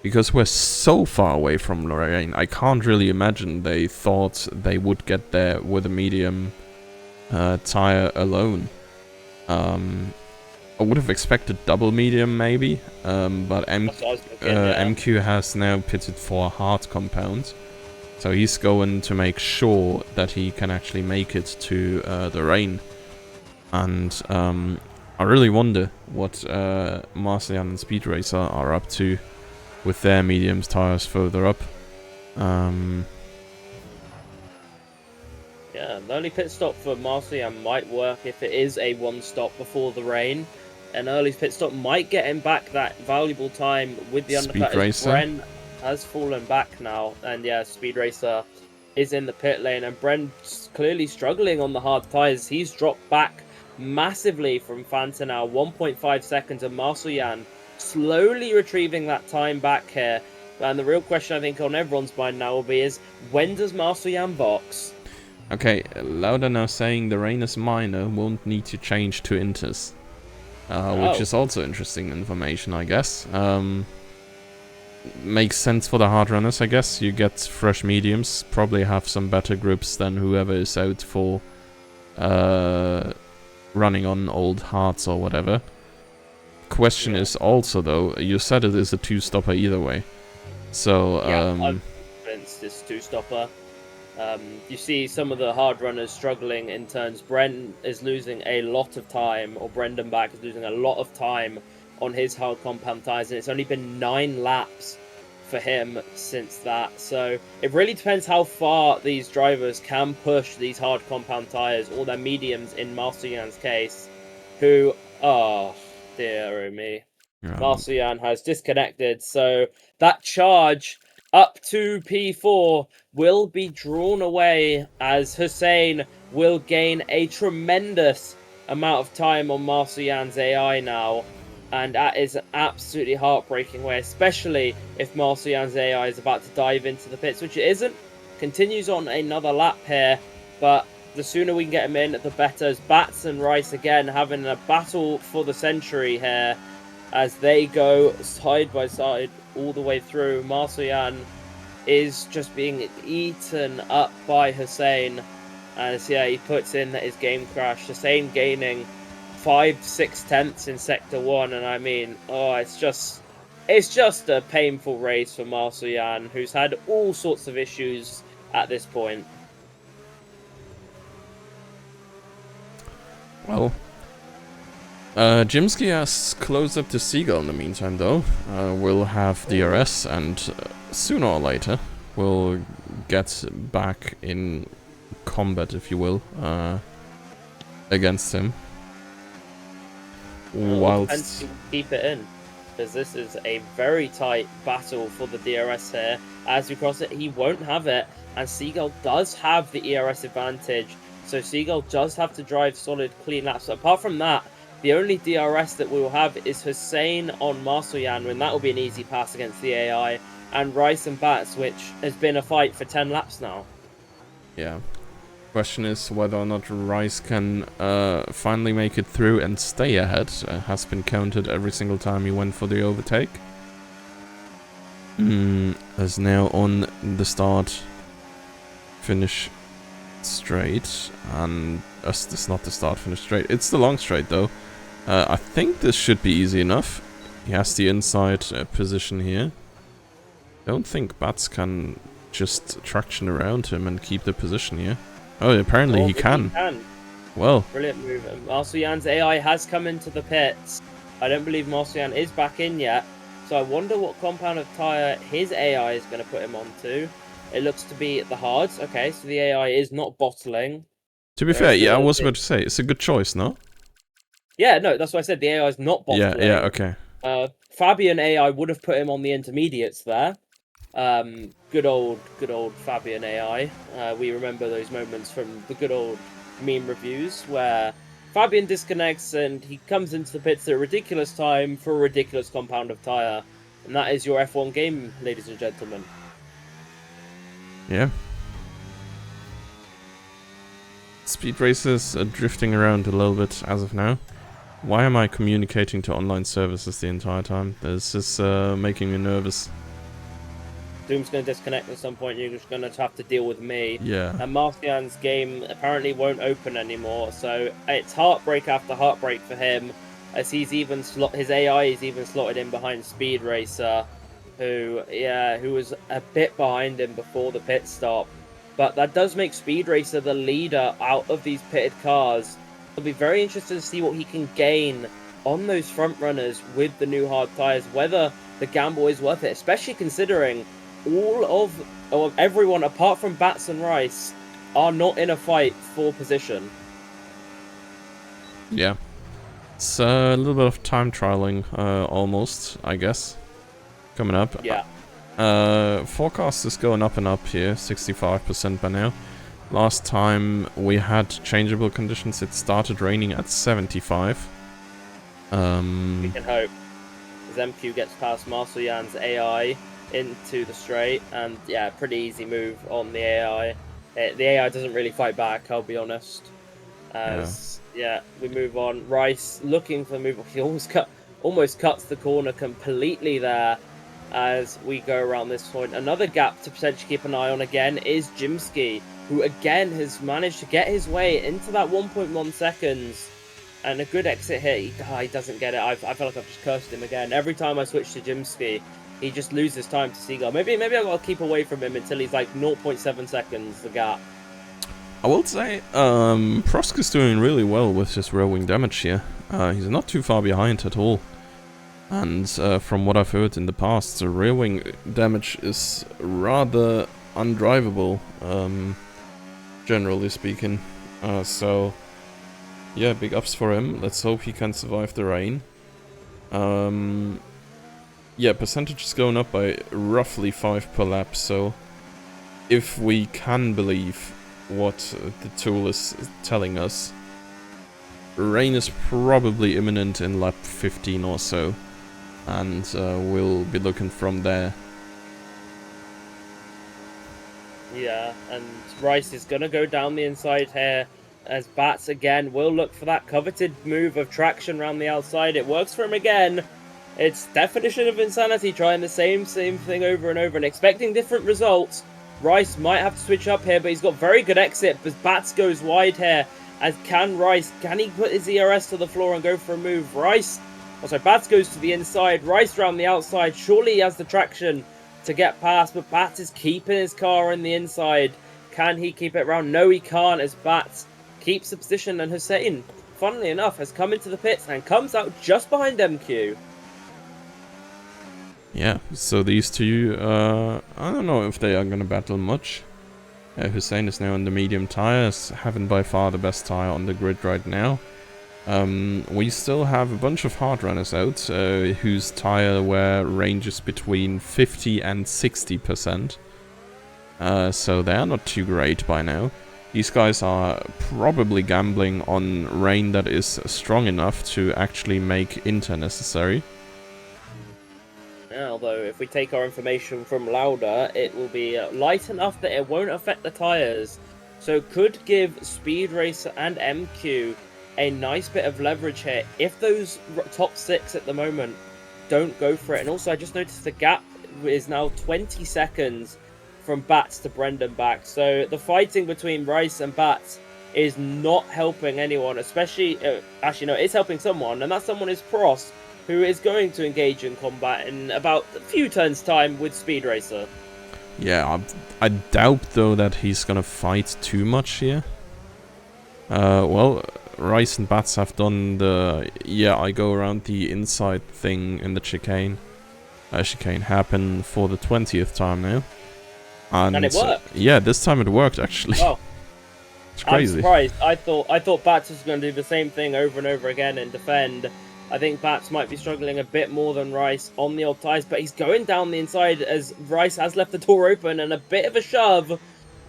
Because we're so far away from Lorraine, I can't really imagine they thought they would get there with a medium tire alone. I would have expected double medium maybe, but MQ has now pitted for a hard compound. So he's going to make sure that he can actually make it to the rain. And I really wonder what Marcel Jan and Speed Racer are up to with their mediums tires further up. Yeah, the early pit stop for Marcel Jan might work if it is a one stop before the rain. An early pit stop might get him back that valuable time with the undercut. Bren has fallen back now, and yeah, Speed Racer is in the pit lane, and Bren's clearly struggling on the hard tyres. He's dropped back massively from Fanta now, 1.5 seconds, and Marcel Jan slowly retrieving that time back here. And the real question I think on everyone's mind now will be is, when does Marcel Jan box? Okay, Lauda now saying the rain is minor, won't need to change to Inters. Which is also interesting information, I guess. Makes sense for the hard runners, I guess. You get fresh mediums, probably have some better grips than whoever is out for running on old hards or whatever. Question is also, though, you said it is a two-stopper either way. So, I'm convinced it's two-stopper. You see some of the hard runners struggling in turns. Brent is losing a lot of time, or Brendan Back is losing a lot of time on his hard compound tyres, and it's only been 9 laps for him since that. So it really depends how far these drivers can push these hard compound tyres, or their mediums in Marcel Jan's case, who, oh dear me, Marcel Jan has disconnected, so that charge up to P4 will be drawn away as Hossein will gain a tremendous amount of time on Marcel Jan's AI now. And that is an absolutely heartbreaking way, especially if Marcel Jan's AI is about to dive into the pits, which it isn't. Continues on another lap here, but the sooner we can get him in, the better. As Bats and Rice again having a battle for the century here as they go side by side all the way through. Marcel Jan is just being eaten up by Hossein as he puts in his game crash. Hossein gaining 5-6 tenths in sector 1, and I mean, it's just a painful race for Marcel Jan, who's had all sorts of issues at this point. Well, Jimsky has closed up the Seagull in the meantime, though. We'll have DRS, and sooner or later we'll get back in combat, if you will, against him. Whilst keep it in, because this is a very tight battle for the DRS here. As we cross it, he won't have it, and Seagull does have the ERS advantage, so Seagull does have to drive solid, clean laps. So apart from that, the only DRS that we will have is Hossein on Marcel Jan, and that will be an easy pass against the AI, and Rice and Bats, which has been a fight for 10 laps now. Yeah. Question is whether or not Rice can finally make it through and stay ahead. Has been counted every single time he went for the overtake. Is now on the start finish straight, and this is not the start finish straight, it's the long straight though. I think this should be easy enough. He has the inside position here. Don't think Bats can just traction around him and keep the position here. Oh, apparently he can. Well, brilliant move. Marcel Jan's AI has come into the pits. I don't believe Marcel Jan is back in yet, so I wonder what compound of tyre his AI is going to put him onto. It looks to be the hards. Okay, so the AI is not bottling. To be fair, yeah, I was about to say, it's a good choice, no? Yeah, no, that's why I said the AI is not bottling. Yeah, okay. Fabian AI would have put him on the intermediates there. Good old Fabian AI. We remember those moments from the good old meme reviews where Fabian disconnects and he comes into the pits at a ridiculous time for a ridiculous compound of tyre. And that is your F1 game, ladies and gentlemen. Yeah. Speed Racers are drifting around a little bit as of now. Why am I communicating to online services the entire time? This is making me nervous. Doom's going to disconnect at some point. You're just going to have to deal with me. Yeah. And Marcian's game apparently won't open anymore, so it's heartbreak after heartbreak for him. As he's even his AI is even slotted in behind Speed Racer, who was a bit behind him before the pit stop. But that does make Speed Racer the leader out of these pitted cars. It'll be very interesting to see what he can gain on those front runners with the new hard tyres. Whether the gamble is worth it, especially considering all of everyone apart from Bats and Rice are not in a fight for position. Yeah. It's a little bit of time trialing, almost, I guess, coming up. Yeah. Forecast is going up and up here, 65% by now. Last time we had changeable conditions, it started raining at 75. We can hope. As MQ gets past Marceljan's AI into the straight, and yeah, pretty easy move on the AI. The AI doesn't really fight back, I'll be honest. Yeah, we move on. Rice looking for the move. He almost cuts the corner completely there as we go around this point. Another gap to potentially keep an eye on again is Jimsky, who again has managed to get his way into that 1.1 seconds. And a good exit hit. He doesn't get it. I feel like I've just cursed him again. Every time I switch to Jimsky, he just loses time to Seagull. Maybe I've got to keep away from him until he's like 0.7 seconds, the gap. I will say, Prosk is doing really well with his rear wing damage here. He's not too far behind at all. And from what I've heard in the past, the rear wing damage is rather undrivable, generally speaking. So, yeah, big ups for him. Let's hope he can survive the rain. Yeah, percentage is going up by roughly 5 per lap, so if we can believe what the tool is telling us, rain is probably imminent in lap 15 or so, and we'll be looking from there. Yeah, and Rice is going to go down the inside here, as Bats again will look for that coveted move of traction around the outside. It works for him again. It's definition of insanity, trying the same thing over and over and expecting different results. Rice might have to switch up here, but he's got very good exit, but Bats goes wide here. As can he put his ERS to the floor and go for a move? Bats goes to the inside, Rice around the outside. Surely he has the traction to get past, but Bats is keeping his car on the inside. Can he keep it around? No, he can't, as Bats keeps the position, and Hussein, funnily enough, has come into the pits and comes out just behind MQ. Yeah, so these two, I don't know if they are gonna battle much. Hussein is now on the medium tires, having by far the best tire on the grid right now. We still have a bunch of hard runners out, whose tire wear ranges between 50 and 60%. So they're not too great by now. These guys are probably gambling on rain that is strong enough to actually make Inter necessary. Although, if we take our information from Lauda, it will be light enough that it won't affect the tyres. So could give Speed Racer and MQ a nice bit of leverage here if those top 6 at the moment don't go for it. And also, I just noticed the gap is now 20 seconds from Bats to Brendan back. So the fighting between Rice and Bats is not helping anyone, especially... actually, no, it's helping someone, and that someone is Prost, who is going to engage in combat in about a few turns' time with Speed Racer. Yeah, I doubt, though, that he's gonna fight too much here. Well, Rice and Bats have done the, I go around the inside thing in the chicane. Chicane happened for the 20th time now. And it worked. Yeah, this time it worked, actually. Oh. I'm crazy. surprised. I thought Bats was going to do the same thing over and over again and defend. I think Bats might be struggling a bit more than Rice on the old ties, but he's going down the inside as Rice has left the door open and a bit of a shove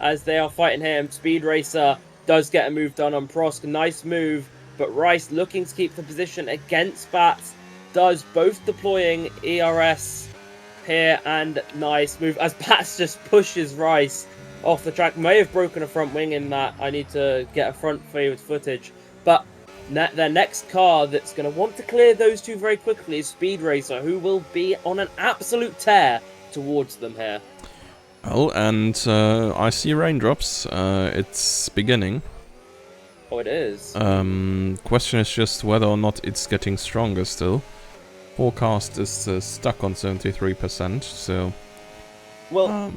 as they are fighting him. Speed Racer does get a move done on Prosk. Nice move, but Rice looking to keep the position against Bats. Does both deploying ERS here and nice move as Bats just pushes Rice off the track. May have broken a front wing in that. I need to get a front forward footage. But their next car that's going to want to clear those two very quickly is Speed Racer, who will be on an absolute tear towards them here. Well, and I see raindrops. It's beginning. Oh, it is. Question is just whether or not it's getting stronger still. Forecast is stuck on 73%, so... Well,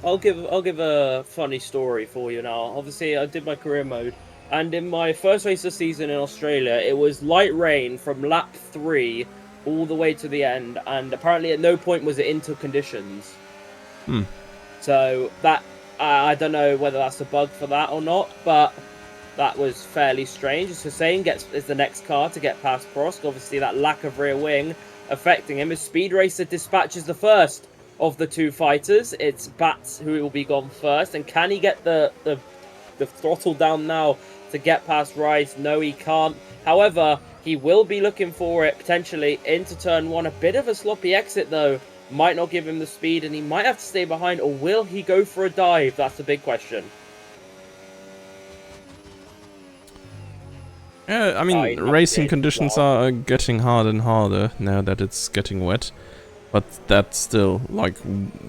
I'll give a funny story for you now. Obviously, I did my career mode, and in my first race of the season in Australia, it was light rain from lap 3 all the way to the end, and apparently at no point was it into conditions. So that I don't know whether that's a bug for that or not, but that was fairly strange. So Hussein is the next car to get past Prosk. Obviously, that lack of rear wing affecting him as Speed Racer dispatches the first of the two fighters. It's Bats who will be gone first, and can he get the throttle down now to get past Rice? No, he can't. However, he will be looking for it potentially into turn 1. A bit of a sloppy exit though. Might not give him the speed, and he might have to stay behind, or will he go for a dive? That's the big question. Yeah, I mean, racing conditions are getting harder and harder now that it's getting wet. But that still, like,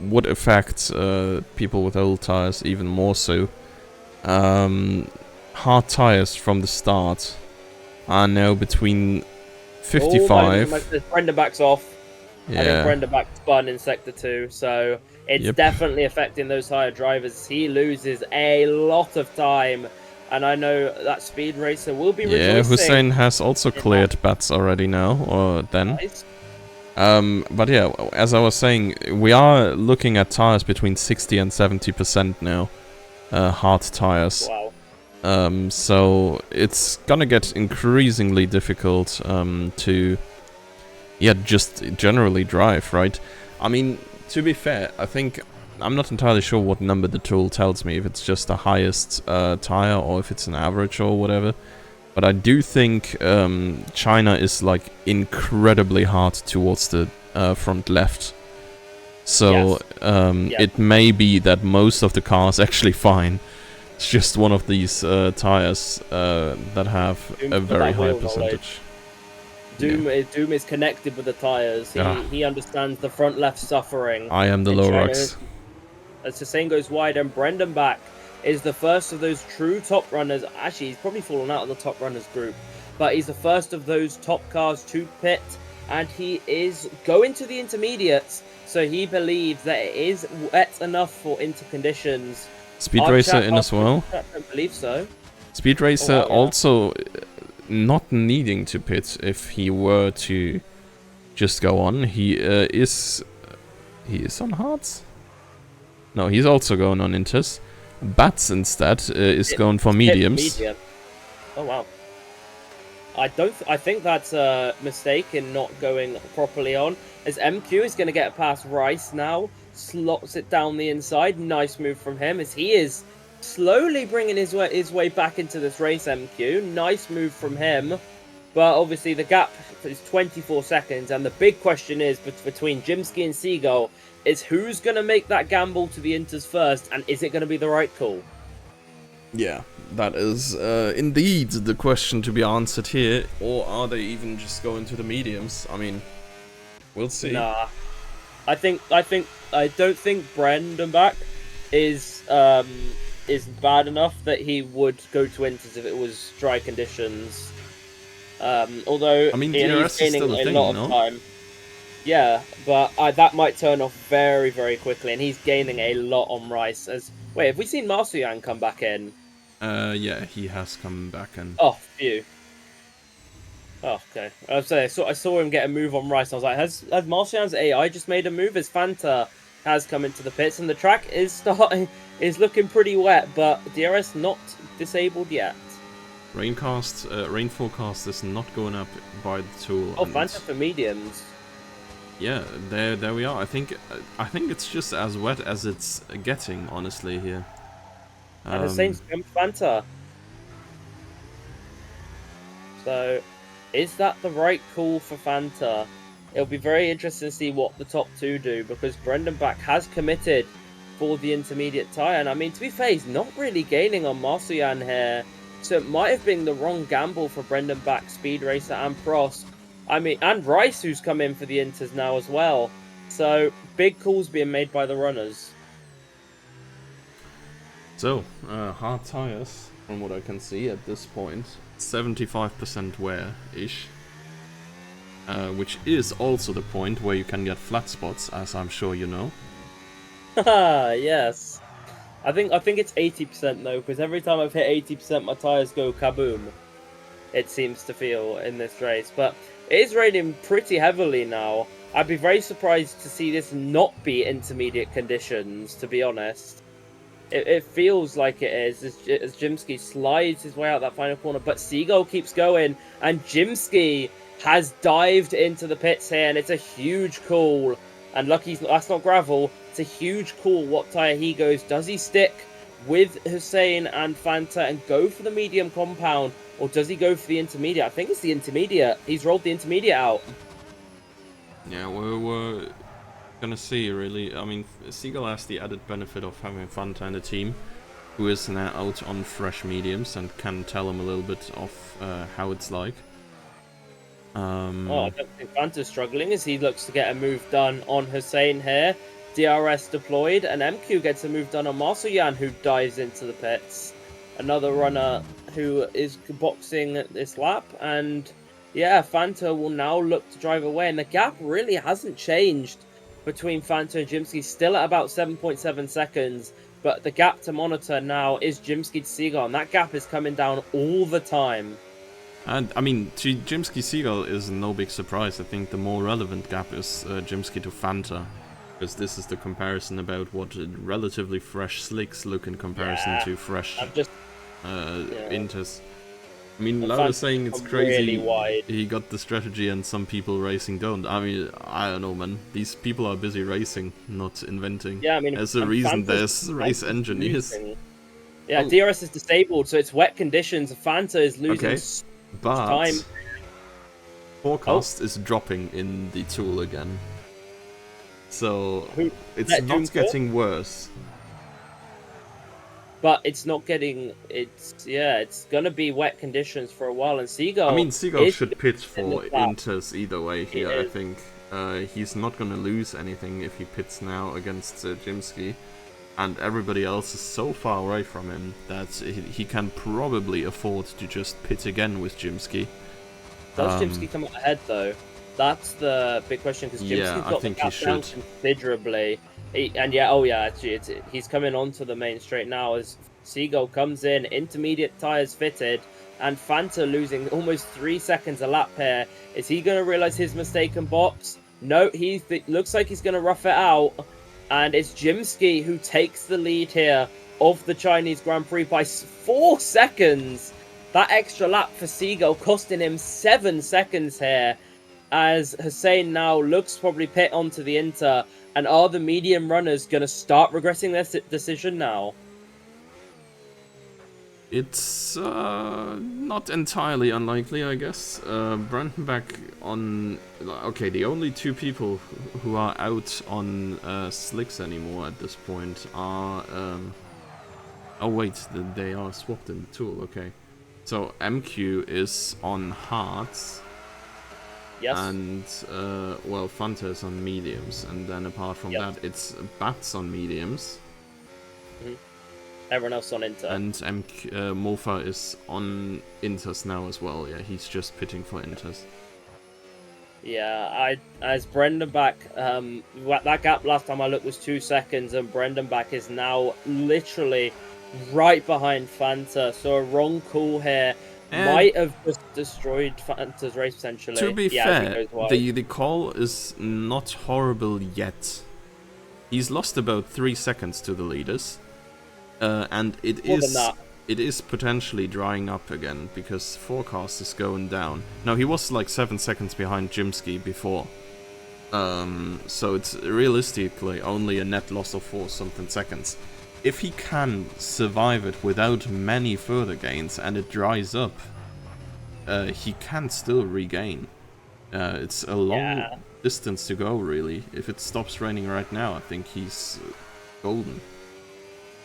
would affect people with old tires even more so. Hard tires from the start are now between 55... Oh, Brenda backs off. Yeah. I think Brenda back spun in Sector 2, so it's definitely affecting those higher drivers. He loses a lot of time. And I know that Speed Racer will be rejoicing. Yeah, Hussein has also cleared Bats already now, or then. Nice. But yeah, as I was saying, we are looking at tires between 60 and 70% now. Hard tires. Wow. So it's gonna get increasingly difficult to, just generally drive, right? I mean, to be fair, I think... I'm not entirely sure what number the tool tells me, if it's just the highest tire or if it's an average or whatever. But I do think China is like incredibly hard towards the front left. So it may be that most of the car is actually fine. It's just one of these tires that have a very high percentage. Doom is connected with the tires. He understands the front left suffering. I am the Lorax. As Hussein goes wide, and Brendan back is the first of those true top runners. Actually, he's probably fallen out of the top runners group, but he's the first of those top cars to pit, and he is going to the intermediates. So he believes that it is wet enough for interconditions. Speed Racer in as well. I don't believe so. Speed Racer also not needing to pit if he were to just go on. He is on hards. No, he's also going on inters. Bats instead is going for mediums. Medium. Oh wow. I think that's a mistake in not going properly on. As MQ is going to get past Rice now, slots it down the inside. Nice move from him as he is slowly bringing his way back into this race. MQ, nice move from him. But obviously the gap is 24 seconds, and the big question is between Jimsky and Seagull is who's going to make that gamble to the inters first, and is it going to be the right call? Yeah, that is indeed the question to be answered here. Or are they even just going to the mediums? I mean, we'll see. Nah, I don't think Brendan is bad enough that he would go to inters if it was dry conditions. Although I mean, he's gaining a lot of time. Yeah, but that might turn off very, very quickly, and he's gaining a lot on Rice. Wait, have we seen Marsuyan come back in? Yeah, he has come back in. Oh, phew. Oh, okay. I saw him get a move on Rice, and I was like, has Marsuyan's AI just made a move? Has Fanta has come into the pits, and the track is looking pretty wet, but DRS not disabled yet. Rain forecast is not going up by the tool. Oh, Fanta for mediums. Yeah, there we are. I think it's just as wet as it's getting, honestly, here. And Hussein's jumped Fanta. So, is that the right call for Fanta? It'll be very interesting to see what the top two do, because Brendan Back has committed for the intermediate tyre. And I mean, to be fair, he's not really gaining on Marsuyan here. So it might have been the wrong gamble for Brendan Back, Speed Racer, and Prost. I mean, and Rice, who's come in for the Inters now as well. So, big calls being made by the runners. So, hard tyres, from what I can see at this point. 75% wear-ish. Which is also the point where you can get flat spots, as I'm sure you know. Haha, yes. I think it's 80% though, because every time I've hit 80%, my tyres go kaboom. It seems to feel in this race, but it is raining pretty heavily now. I'd be very surprised to see this not be intermediate conditions, to be honest. It feels like it is, as Jimsky slides his way out that final corner, but Seagull keeps going, and Jimsky has dived into the pits here, and it's a huge call. And lucky that's not gravel. It's a huge call what tyre he goes. Does he stick with Hussein and Fanta and go for the medium compound, or does he go for the intermediate? I think it's the intermediate. He's rolled the intermediate out. Yeah, we're gonna see, really. I mean, Seagull has the added benefit of having Fanta in the team, who is now out on fresh mediums and can tell him a little bit of how it's like. I don't think Fanta's struggling as he looks to get a move done on Hussein here. DRS deployed, and MQ gets a move done on Marsuyan, who dives into the pits. Another runner who is boxing this lap, and yeah, Fanta will now look to drive away, and the gap really hasn't changed between Fanta and Jimsky, still at about 7.7 seconds, but the gap to monitor now is Jimsky to Seagull, and that gap is coming down all the time. And, I mean, to Jimsky Seagull is no big surprise. I think the more relevant gap is Jimsky to Fanta. Because this is the comparison about what relatively fresh slicks look in comparison to fresh Inters. I mean, Laura saying it's crazy really he got the strategy and some people racing don't. I mean, I don't know, man. These people are busy racing, not inventing. Yeah, I mean, there's a reason there's race engineers. Yeah, DRS is disabled, so it's wet conditions. Fanta is losing but time. Forecast is dropping in the tool again. So it's not getting worse. But it's not getting. It's gonna be wet conditions for a while. And Seagull. I mean, Seagull should pit for Inters either way here. I think he's not gonna lose anything if he pits now against Jimsky. And everybody else is so far away from him that he can probably afford to just pit again with Jimsky. Does Jimsky come up ahead though? That's the big question, because Jimsky's got the gap down considerably. He's coming onto the main straight now as Seagull comes in, intermediate tyres fitted, and Fanta losing almost 3 seconds a lap here. Is he going to realise his mistake and box? No, looks like he's going to rough it out. And it's Jimsky who takes the lead here of the Chinese Grand Prix by 4 seconds. That extra lap for Seagull costing him 7 seconds here, as Hussein now looks probably pit onto the Inter. And are the medium runners going to start regretting their decision now? It's not entirely unlikely, I guess. Brandenburg on... Okay, the only two people who are out on slicks anymore at this point are... Oh wait, they are swapped in the tool, okay. So MQ is on hards. Yes. And, well, Fanta is on mediums. And then apart from that, it's Bats on mediums. Mm-hmm. Everyone else on Inter. And Mofa is on Inters now as well. Yeah, he's just pitting for Inters. Yeah, as Brendan Back, that gap last time I looked was 2 seconds, and Brendan Back is now literally right behind Fanta. So a wrong call here might have just destroyed Fanta's race potentially. To be fair, the call is not horrible yet. He's lost about 3 seconds to the leaders, and More than that. it is potentially drying up again because forecast is going down. Now he was like 7 seconds behind Jimsky before, so it's realistically only a net loss of 4 something seconds. If he can survive it without many further gains and it dries up, he can still regain. It's a long distance to go, really. If it stops raining right now, I think he's golden.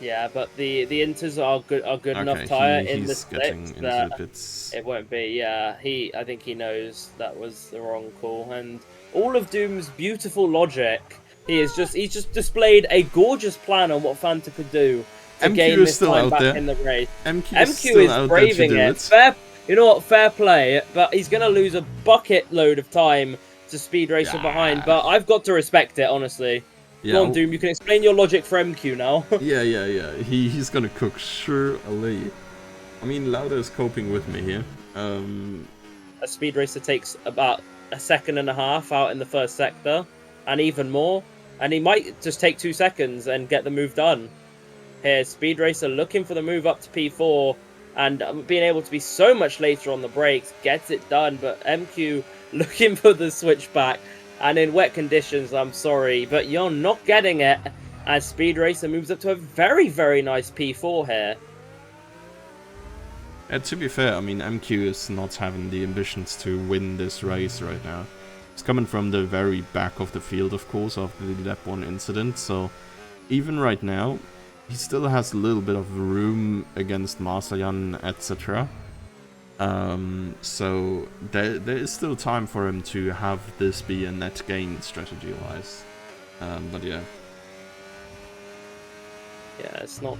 Yeah, but the Inters are good enough tire in the slicks that it won't be. Yeah, I think he knows that was the wrong call, and all of Doom's beautiful logic. He's just displayed a gorgeous plan on what Fanta could do to gain this time back in the race. MQ is braving it. Fair, you know what? Fair play, but he's gonna lose a bucket load of time to Speed Racer behind. But I've got to respect it, honestly. Yeah, go on, Doom, you can explain your logic for MQ now. yeah. He's gonna cook surely. I mean, Lauda is coping with me here. A Speed Racer takes about a second and a half out in the first sector, and even more. And he might just take 2 seconds and get the move done. Here's Speed Racer looking for the move up to P4, and being able to be so much later on the brakes, gets it done. But MQ looking for the switchback. And in wet conditions, I'm sorry, but you're not getting it. As Speed Racer moves up to a very, very nice P4 here. To be fair, I mean, MQ is not having the ambitions to win this race right now. He's coming from the very back of the field, of course, after the Lap 1 incident, so even right now, he still has a little bit of room against Marsayan, etc. So there is still time for him to have this be a net gain strategy-wise. But yeah. Yeah, it's not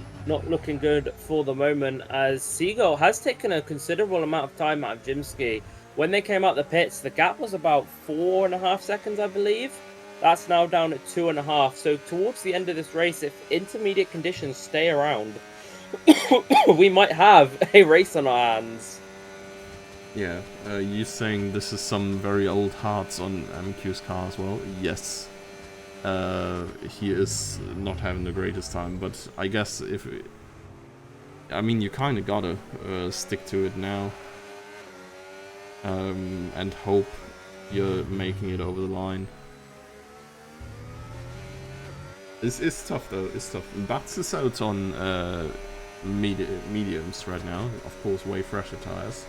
looking good for the moment, as Seagull has taken a considerable amount of time out of Jimsky. When they came out the pits, the gap was about 4.5 seconds, I believe. That's now down at 2.5. So towards the end of this race, if intermediate conditions stay around, we might have a race on our hands. Yeah, you saying this is some very old hearts on MQ's car as well? Yes. He is not having the greatest time, but I guess I mean, you kind of gotta stick to it now. And hope you're making it over the line. It's tough though, it's tough. Bats is out on mediums right now, of course way fresher tires.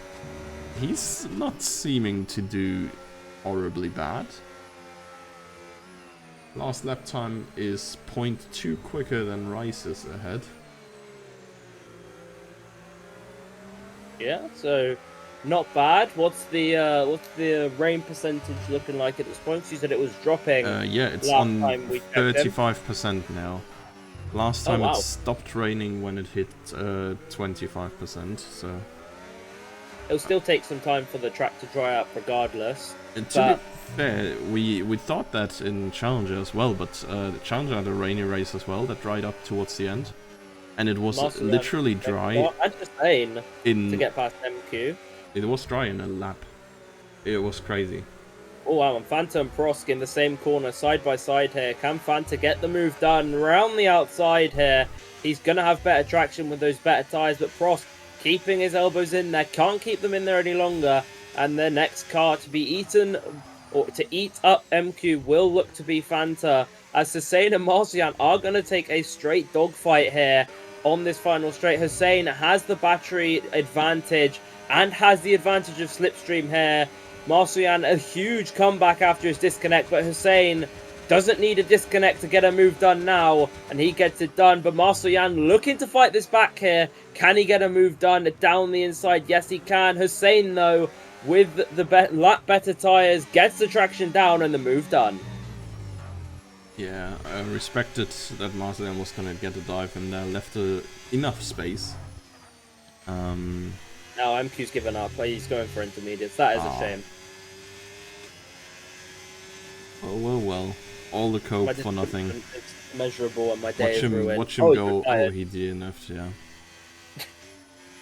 He's not seeming to do horribly bad. Last lap time is 0.2 quicker than Rice's ahead. Yeah, so not bad. What's the rain percentage looking like at this point? You said it was dropping. Yeah, it's on 35% now. Last time it stopped raining when it hit 25%. So it'll still take some time for the track to dry up, regardless. And to be fair, we thought that in Challenger as well, but Challenger had a rainy race as well that dried up towards the end, and it was literally dry. To get past MQ. It was dry in a lap. It was crazy. Oh wow, and Fanta and Prosk in the same corner, side by side here. Can Fanta get the move done round the outside here? He's going to have better traction with those better tyres, but Prosk keeping his elbows in there, can't keep them in there any longer. And the next car to be eaten, or to eat up MQ, will look to be Fanta, as Hussein and Marcian are going to take a straight dogfight here on this final straight. Hussein has the battery advantage and has the advantage of slipstream here. Marcian, a huge comeback after his disconnect, but Hussein doesn't need a disconnect to get a move done now, and he gets it done. But Marcian looking to fight this back here. Can he get a move done down the inside? Yes, he can. Hussein, though, with the lap better tyres, gets the traction down and the move done. Yeah, I respected that Marcian was going to get a dive in there, left enough space. Now MQ's given up, he's going for intermediates. That is a shame. Well. All the cope for nothing. It's measurable and my day is ruined. Watch him go. Oh, he DNF'd, yeah.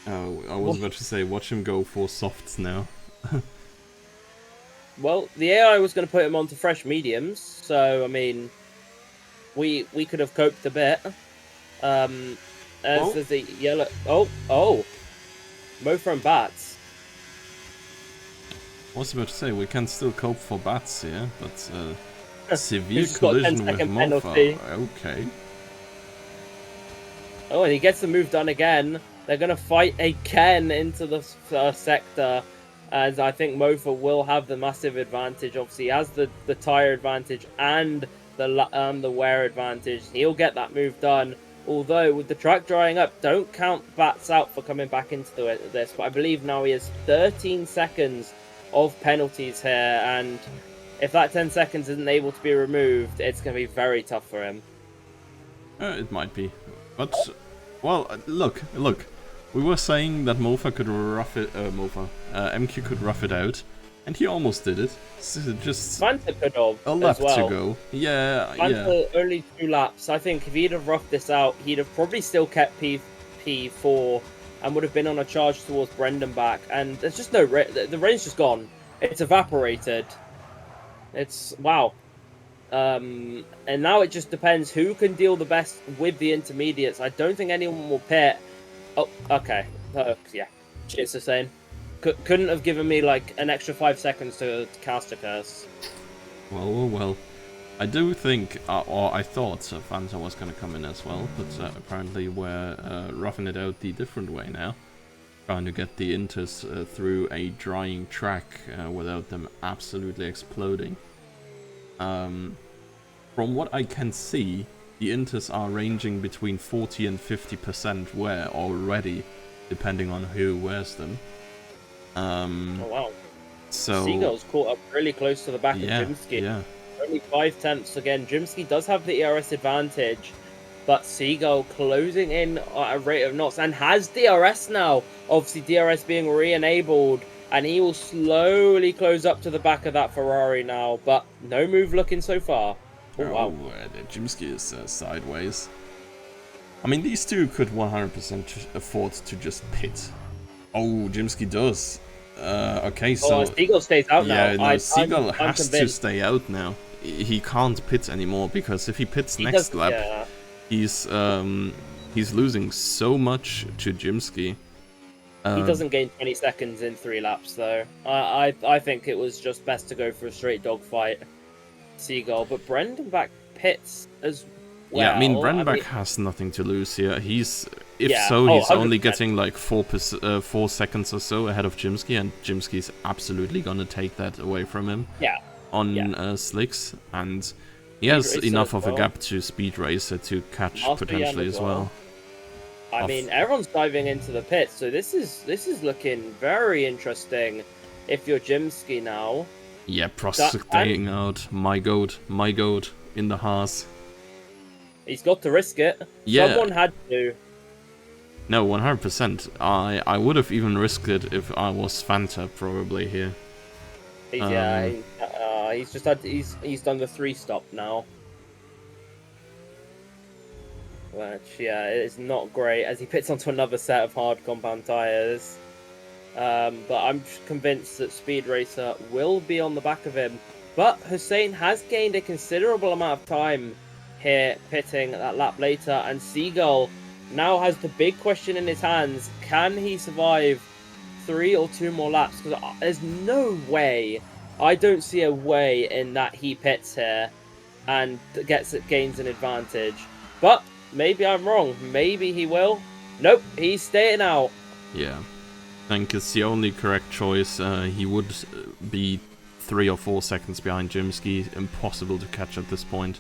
Oh, I was about to say, watch him go for softs now. Well, the AI was going to put him onto fresh mediums, so, I mean, we could have coped a bit. As Oh. there's the yellow. Oh, Mofa and Bats. I was about to say, we can still cope for bats here, but severe He's just got a collision with 10-second Mofa. penalty. Okay. Oh, and he gets the move done again. They're going to fight again into the sector. And I think Mofa will have the massive advantage. Obviously, he has the tire advantage and the wear advantage. He'll get that move done. Although, with the track drying up, don't count Bats out for coming back into this. But I believe now he has 13 seconds of penalties here. And if that 10 seconds isn't able to be removed, it's going to be very tough for him. It might be. But, well, look. We were saying that Mofa could rough it, MQ could rough it out, and he almost did it. Just Fanta could have a lap as well. to go. Yeah, Fanta only 2 laps. I think if he'd have roughed this out, he'd have probably still kept P4 and would have been on a charge towards Brendan back. And there's just no the rain's just gone. It's evaporated. It's wow. And now it just depends who can deal the best with the intermediates. I don't think anyone will pit. Oh, okay. Yeah. It's the same. Couldn't have given me like an extra 5 seconds to cast a curse. Well. I do think, or I thought Fanta was going to come in as well, but apparently we're roughing it out the different way now. Trying to get the Inters through a drying track without them absolutely exploding. From what I can see, the Inters are ranging between 40 and 50% wear already, depending on who wears them. Oh wow. So Seagull's caught up really close to the back of Jimsky. Yeah. Only 5 tenths again. Jimsky does have the ERS advantage, but Seagull closing in at a rate of knots and has DRS now. Obviously, DRS being re-enabled, and he will slowly close up to the back of that Ferrari now, but no move looking so far. Oh, wow. Jimsky is sideways. I mean, these two could 100% afford to just pit. Oh, Jimsky does. Okay, so... Seagull stays out now. Yeah, no, Seagull I'm has to convinced. stay out now. He can't pit anymore, because if he pits next lap, Yeah. he's losing so much to Jimsky. He doesn't gain 20 seconds in 3 laps, though. I think it was just best to go for a straight dogfight. Seagull, but Brendan back pits as well. Yeah, I mean, Brendan has nothing to lose here. He's he's 100%. only getting like 4 seconds or so ahead of Jimsky, and Jimsky's absolutely gonna take that away from him. Yeah. On slicks, and he has enough of a gap to Speed Racer to catch potentially as well. I mean, everyone's diving into the pits, so this is looking very interesting. If you're Jimsky now. Yeah, Prost staying out. My goat in the Haas. He's got to risk it. Yeah. Someone had to. No, 100%. I would have even risked it if I was Fanta probably here. He's just had he's done the 3-stop now. Which, yeah, it is not great as he pits onto another set of hard compound tyres. But I'm convinced that Speed Racer will be on the back of him. But Hussein has gained a considerable amount of time here pitting that lap later, and Seagull now has the big question in his hands. Can he survive 3 or 2 more laps? Because there's no way, I don't see a way in that he pits here and gains an advantage. But maybe I'm wrong. Maybe he will. Nope, he's staying out. Yeah. I think it's the only correct choice. He would be 3 or 4 seconds behind Jimsky. Impossible to catch at this point.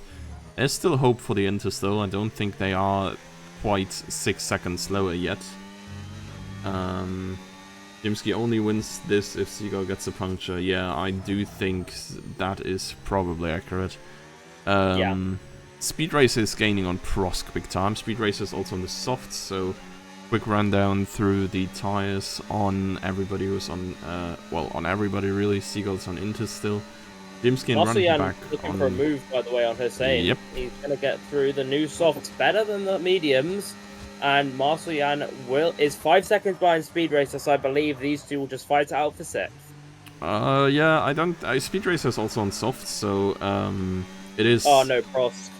There's still hope for the Inters though. I don't think they are quite 6 seconds slower yet. Jimsky only wins this if Seagull gets a puncture. Yeah, I do think that is probably accurate. Speed Racer is gaining on Prosk big time. Speed Racer is also on the softs, so quick rundown through the tires on everybody who's on, on everybody really. Seagull's on Inters still. Jimsky and Running back looking on... for a move, by the way, on Hussein. Yep. He's going to get through the new softs better than the mediums. And Marcel Jan is 5 seconds behind Speed Racer, so I believe these two will just fight it out for 6th. Yeah, I don't... Speed Racer is also on softs, so, it is... Oh, no, Prost.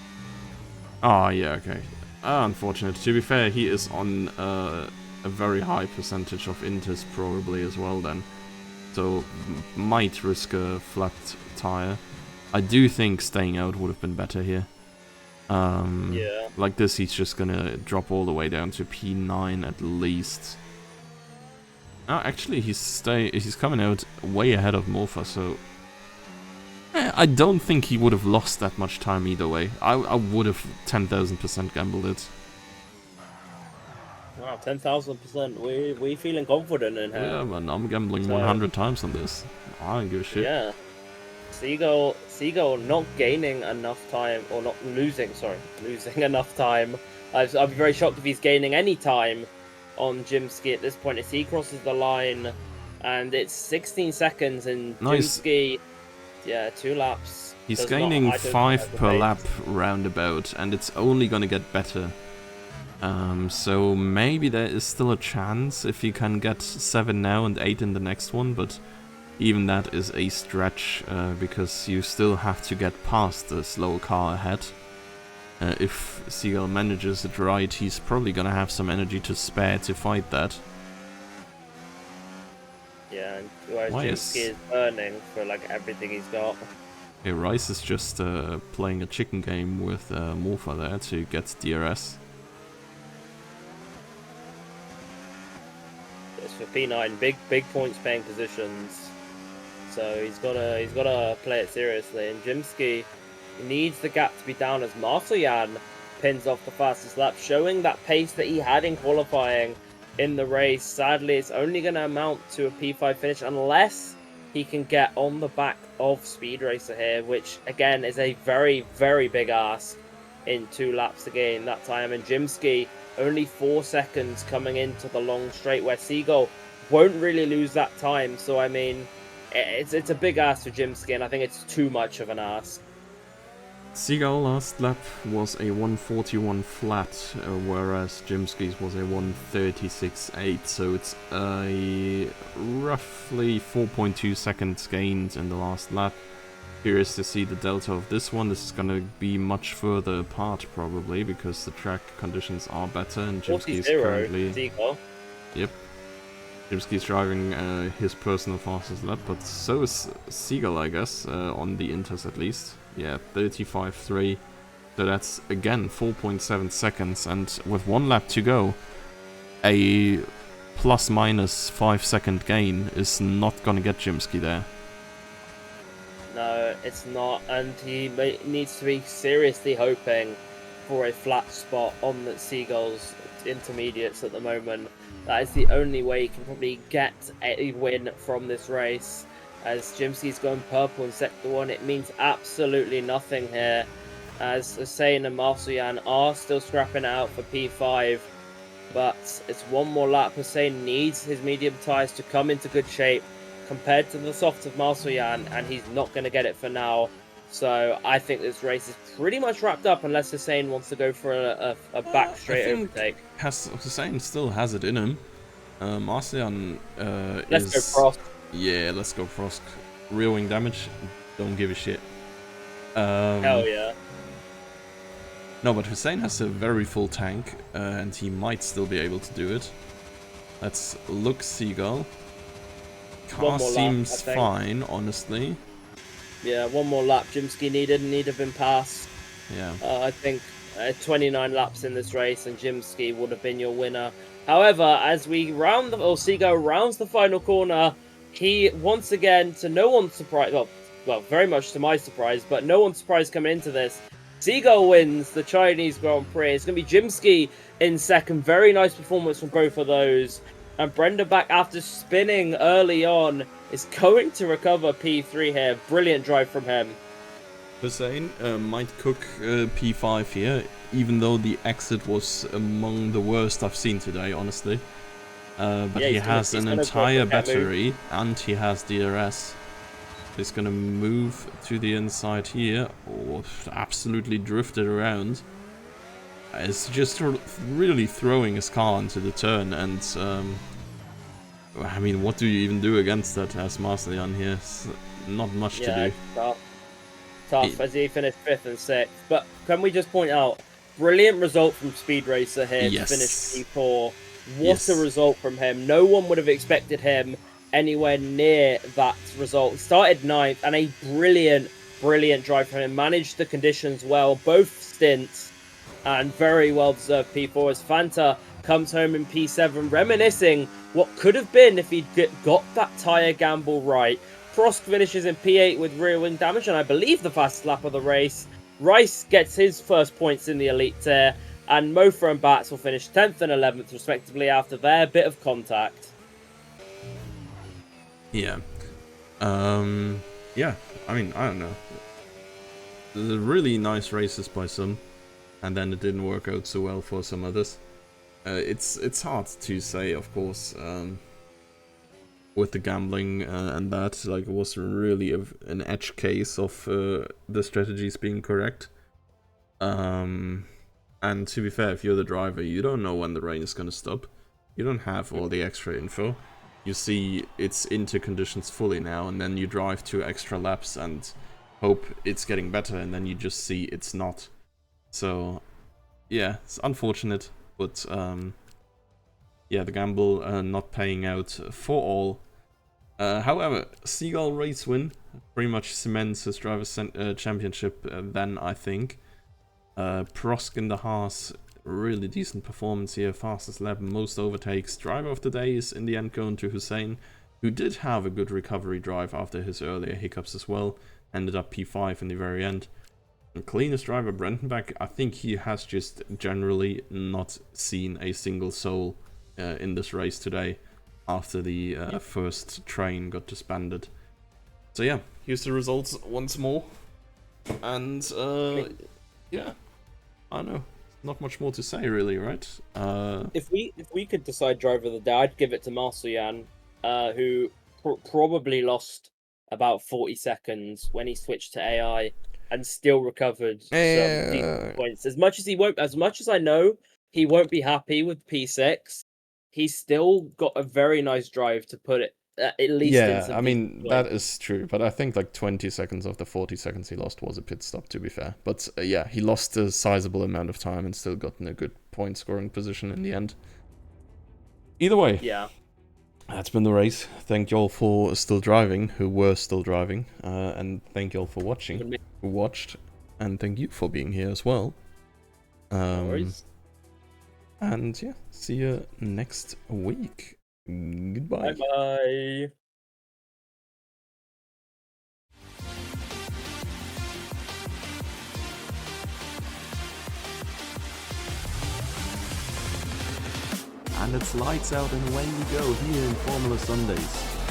Oh, yeah, okay. Unfortunate. To be fair, he is on a very high percentage of inters probably as well then. So, might risk a flat tire. I do think staying out would have been better here. Yeah. Like this, he's just gonna drop all the way down to P9 at least. Oh, actually, he's coming out way ahead of Morpha, so... I don't think he would have lost that much time either way. I would have 10,000% gambled it. Wow, 10,000%. We feeling confident in him. Yeah, man, I'm gambling 100 times on this. I don't give a shit. Yeah. Seagull not gaining enough time, or not losing, sorry, losing enough time. I'd be very shocked if he's gaining any time on Jimsky at this point as he crosses the line. And it's 16 seconds, and Nice. Jimsky, yeah, 2 laps. He's gaining 5 per lap roundabout, and it's only gonna get better. So maybe there is still a chance if you can get 7 now and 8 in the next one, but even that is a stretch, because you still have to get past the slower car ahead. If Seagull manages it right, he's probably gonna have some energy to spare to fight that. Yeah, and whereas Jimsky is burning for like everything he's got. Yeah, Rice is just playing a chicken game with Morpha there to get DRS. It's for P9, big points paying positions. So he's gotta play it seriously. And Jimsky needs the gap to be down as Marsoyan pins off the fastest lap, showing that pace that he had in qualifying in the race. Sadly, it's only going to amount to a P5 finish unless he can get on the back of Speed Racer here, which again is a very, very big ask in 2 laps to gain that time. And Jimsky only 4 seconds coming into the long straight where Seagull won't really lose that time. So I mean, it's a big ask for Jimsky, and I think it's too much of an ask. Seagull last lap was a 141 flat, whereas Jimsky's was a 136.8, so it's a roughly 4.2 seconds gained in the last lap. Curious to see the delta of this one. This is going to be much further apart probably, because the track conditions are better, and Jimsky's currently... Seagull. Yep. Jimsky's driving his personal fastest lap, but so is Seagull, I guess, on the inters at least. Yeah, 35.3. So that's, again, 4.7 seconds, and with 1 lap to go, a plus-minus 5-second gain is not going to get Jimsky there. No, it's not, and he needs to be seriously hoping for a flat spot on the Seagull's intermediates at the moment. That is the only way he can probably get a win from this race. As Jimsky's going purple in Sector 1, it means absolutely nothing here. As Hussein and Marsoyan are still scrapping out for P5. But it's 1 more lap. Hussein needs his medium tyres to come into good shape compared to the soft of Marsoyan, and he's not going to get it for now. So I think this race is pretty much wrapped up unless Hussein wants to go for a back straight overtake. Hussein still has it in him. Marsoyan Let's go Frost. Yeah, let's go Frost. Real wing damage, don't give a shit. Hell yeah. No, but Hussein has a very full tank, and he might still be able to do it. Let's look Seagull. Car seems fine, honestly. Yeah, 1 more lap. Jimsky need have been passed. Yeah. I think 29 laps in this race, and Jimsky would have been your winner. However, as we Seagull rounds the final corner, he once again, to no one's surprise, well, very much to my surprise, but no one's surprise coming into this, Seagull wins the Chinese Grand Prix. It's going to be Jimsky in second. Very nice performance from both of those. And Brenda back after spinning early on is going to recover P3 here. Brilliant drive from him. Hussein might cook P5 here, even though the exit was among the worst I've seen today, honestly. But yeah, he has an entire battery and he has DRS. He's gonna move to the inside here, or absolutely drifted around. It's just really throwing his car into the turn, and I mean, what do you even do against that as Marsoyan here? It's not much to do. Tough as he finished 5th and 6th. But can we just point out, brilliant result from Speed Racer here Yes. to finish P4. What Yes. a result from him. No one would have expected him anywhere near that result. He started 9th, and a brilliant drive from him. Managed the conditions well, both stints, and very well deserved P4 as Fanta comes home in P7, reminiscing what could have been if he'd got that tyre gamble right. Prosk finishes in P8 with rear wing damage, and I believe the fastest lap of the race. Rice gets his first points in the Elite Tier, and Mofa and Bats will finish 10th and 11th respectively after their bit of contact. Yeah. Yeah, I mean, I don't know. There's really nice races by some, and then it didn't work out so well for some others. It's hard to say, of course, with the gambling and that, like, it was really an edge case of the strategies being correct. And to be fair, if you're the driver, you don't know when the rain is gonna stop. You don't have all the extra info. You see it's into conditions fully now, and then you drive 2 extra laps and hope it's getting better, and then you just see it's not. So, yeah, it's unfortunate, but yeah, the gamble not paying out for all. However, Seagull race win pretty much cements his Drivers' Championship then, I think. Prosk in the Haas, really decent performance here, fastest lap, most overtakes. Driver of the day is in the end going to Hussein, who did have a good recovery drive after his earlier hiccups as well. Ended up P5 in the very end. And cleanest driver, Brentenbeck, I think he has just generally not seen a single soul in this race today after the first train got disbanded. So yeah, here's the results once more. And yeah, I don't know. Not much more to say, really, right? If we could decide driver of the day, I'd give it to Marceljan, who probably lost about 40 seconds when he switched to AI, and still recovered some decent points. As much as I know he won't be happy with P6, he's still got a very nice drive to put it at least. Yeah, I mean, that is true, but I think like 20 seconds of the 40 seconds he lost was a pit stop, to be fair. But yeah, he lost a sizable amount of time and still got in a good point scoring position in the end. Either way, yeah, that's been the race. Thank you all for still driving, who were still driving, and thank you all for watching, who watched, and thank you for being here as well. No worries. And yeah, see you next week. Goodbye. Bye-bye. And it's lights out and away we go here in Formula Sundays.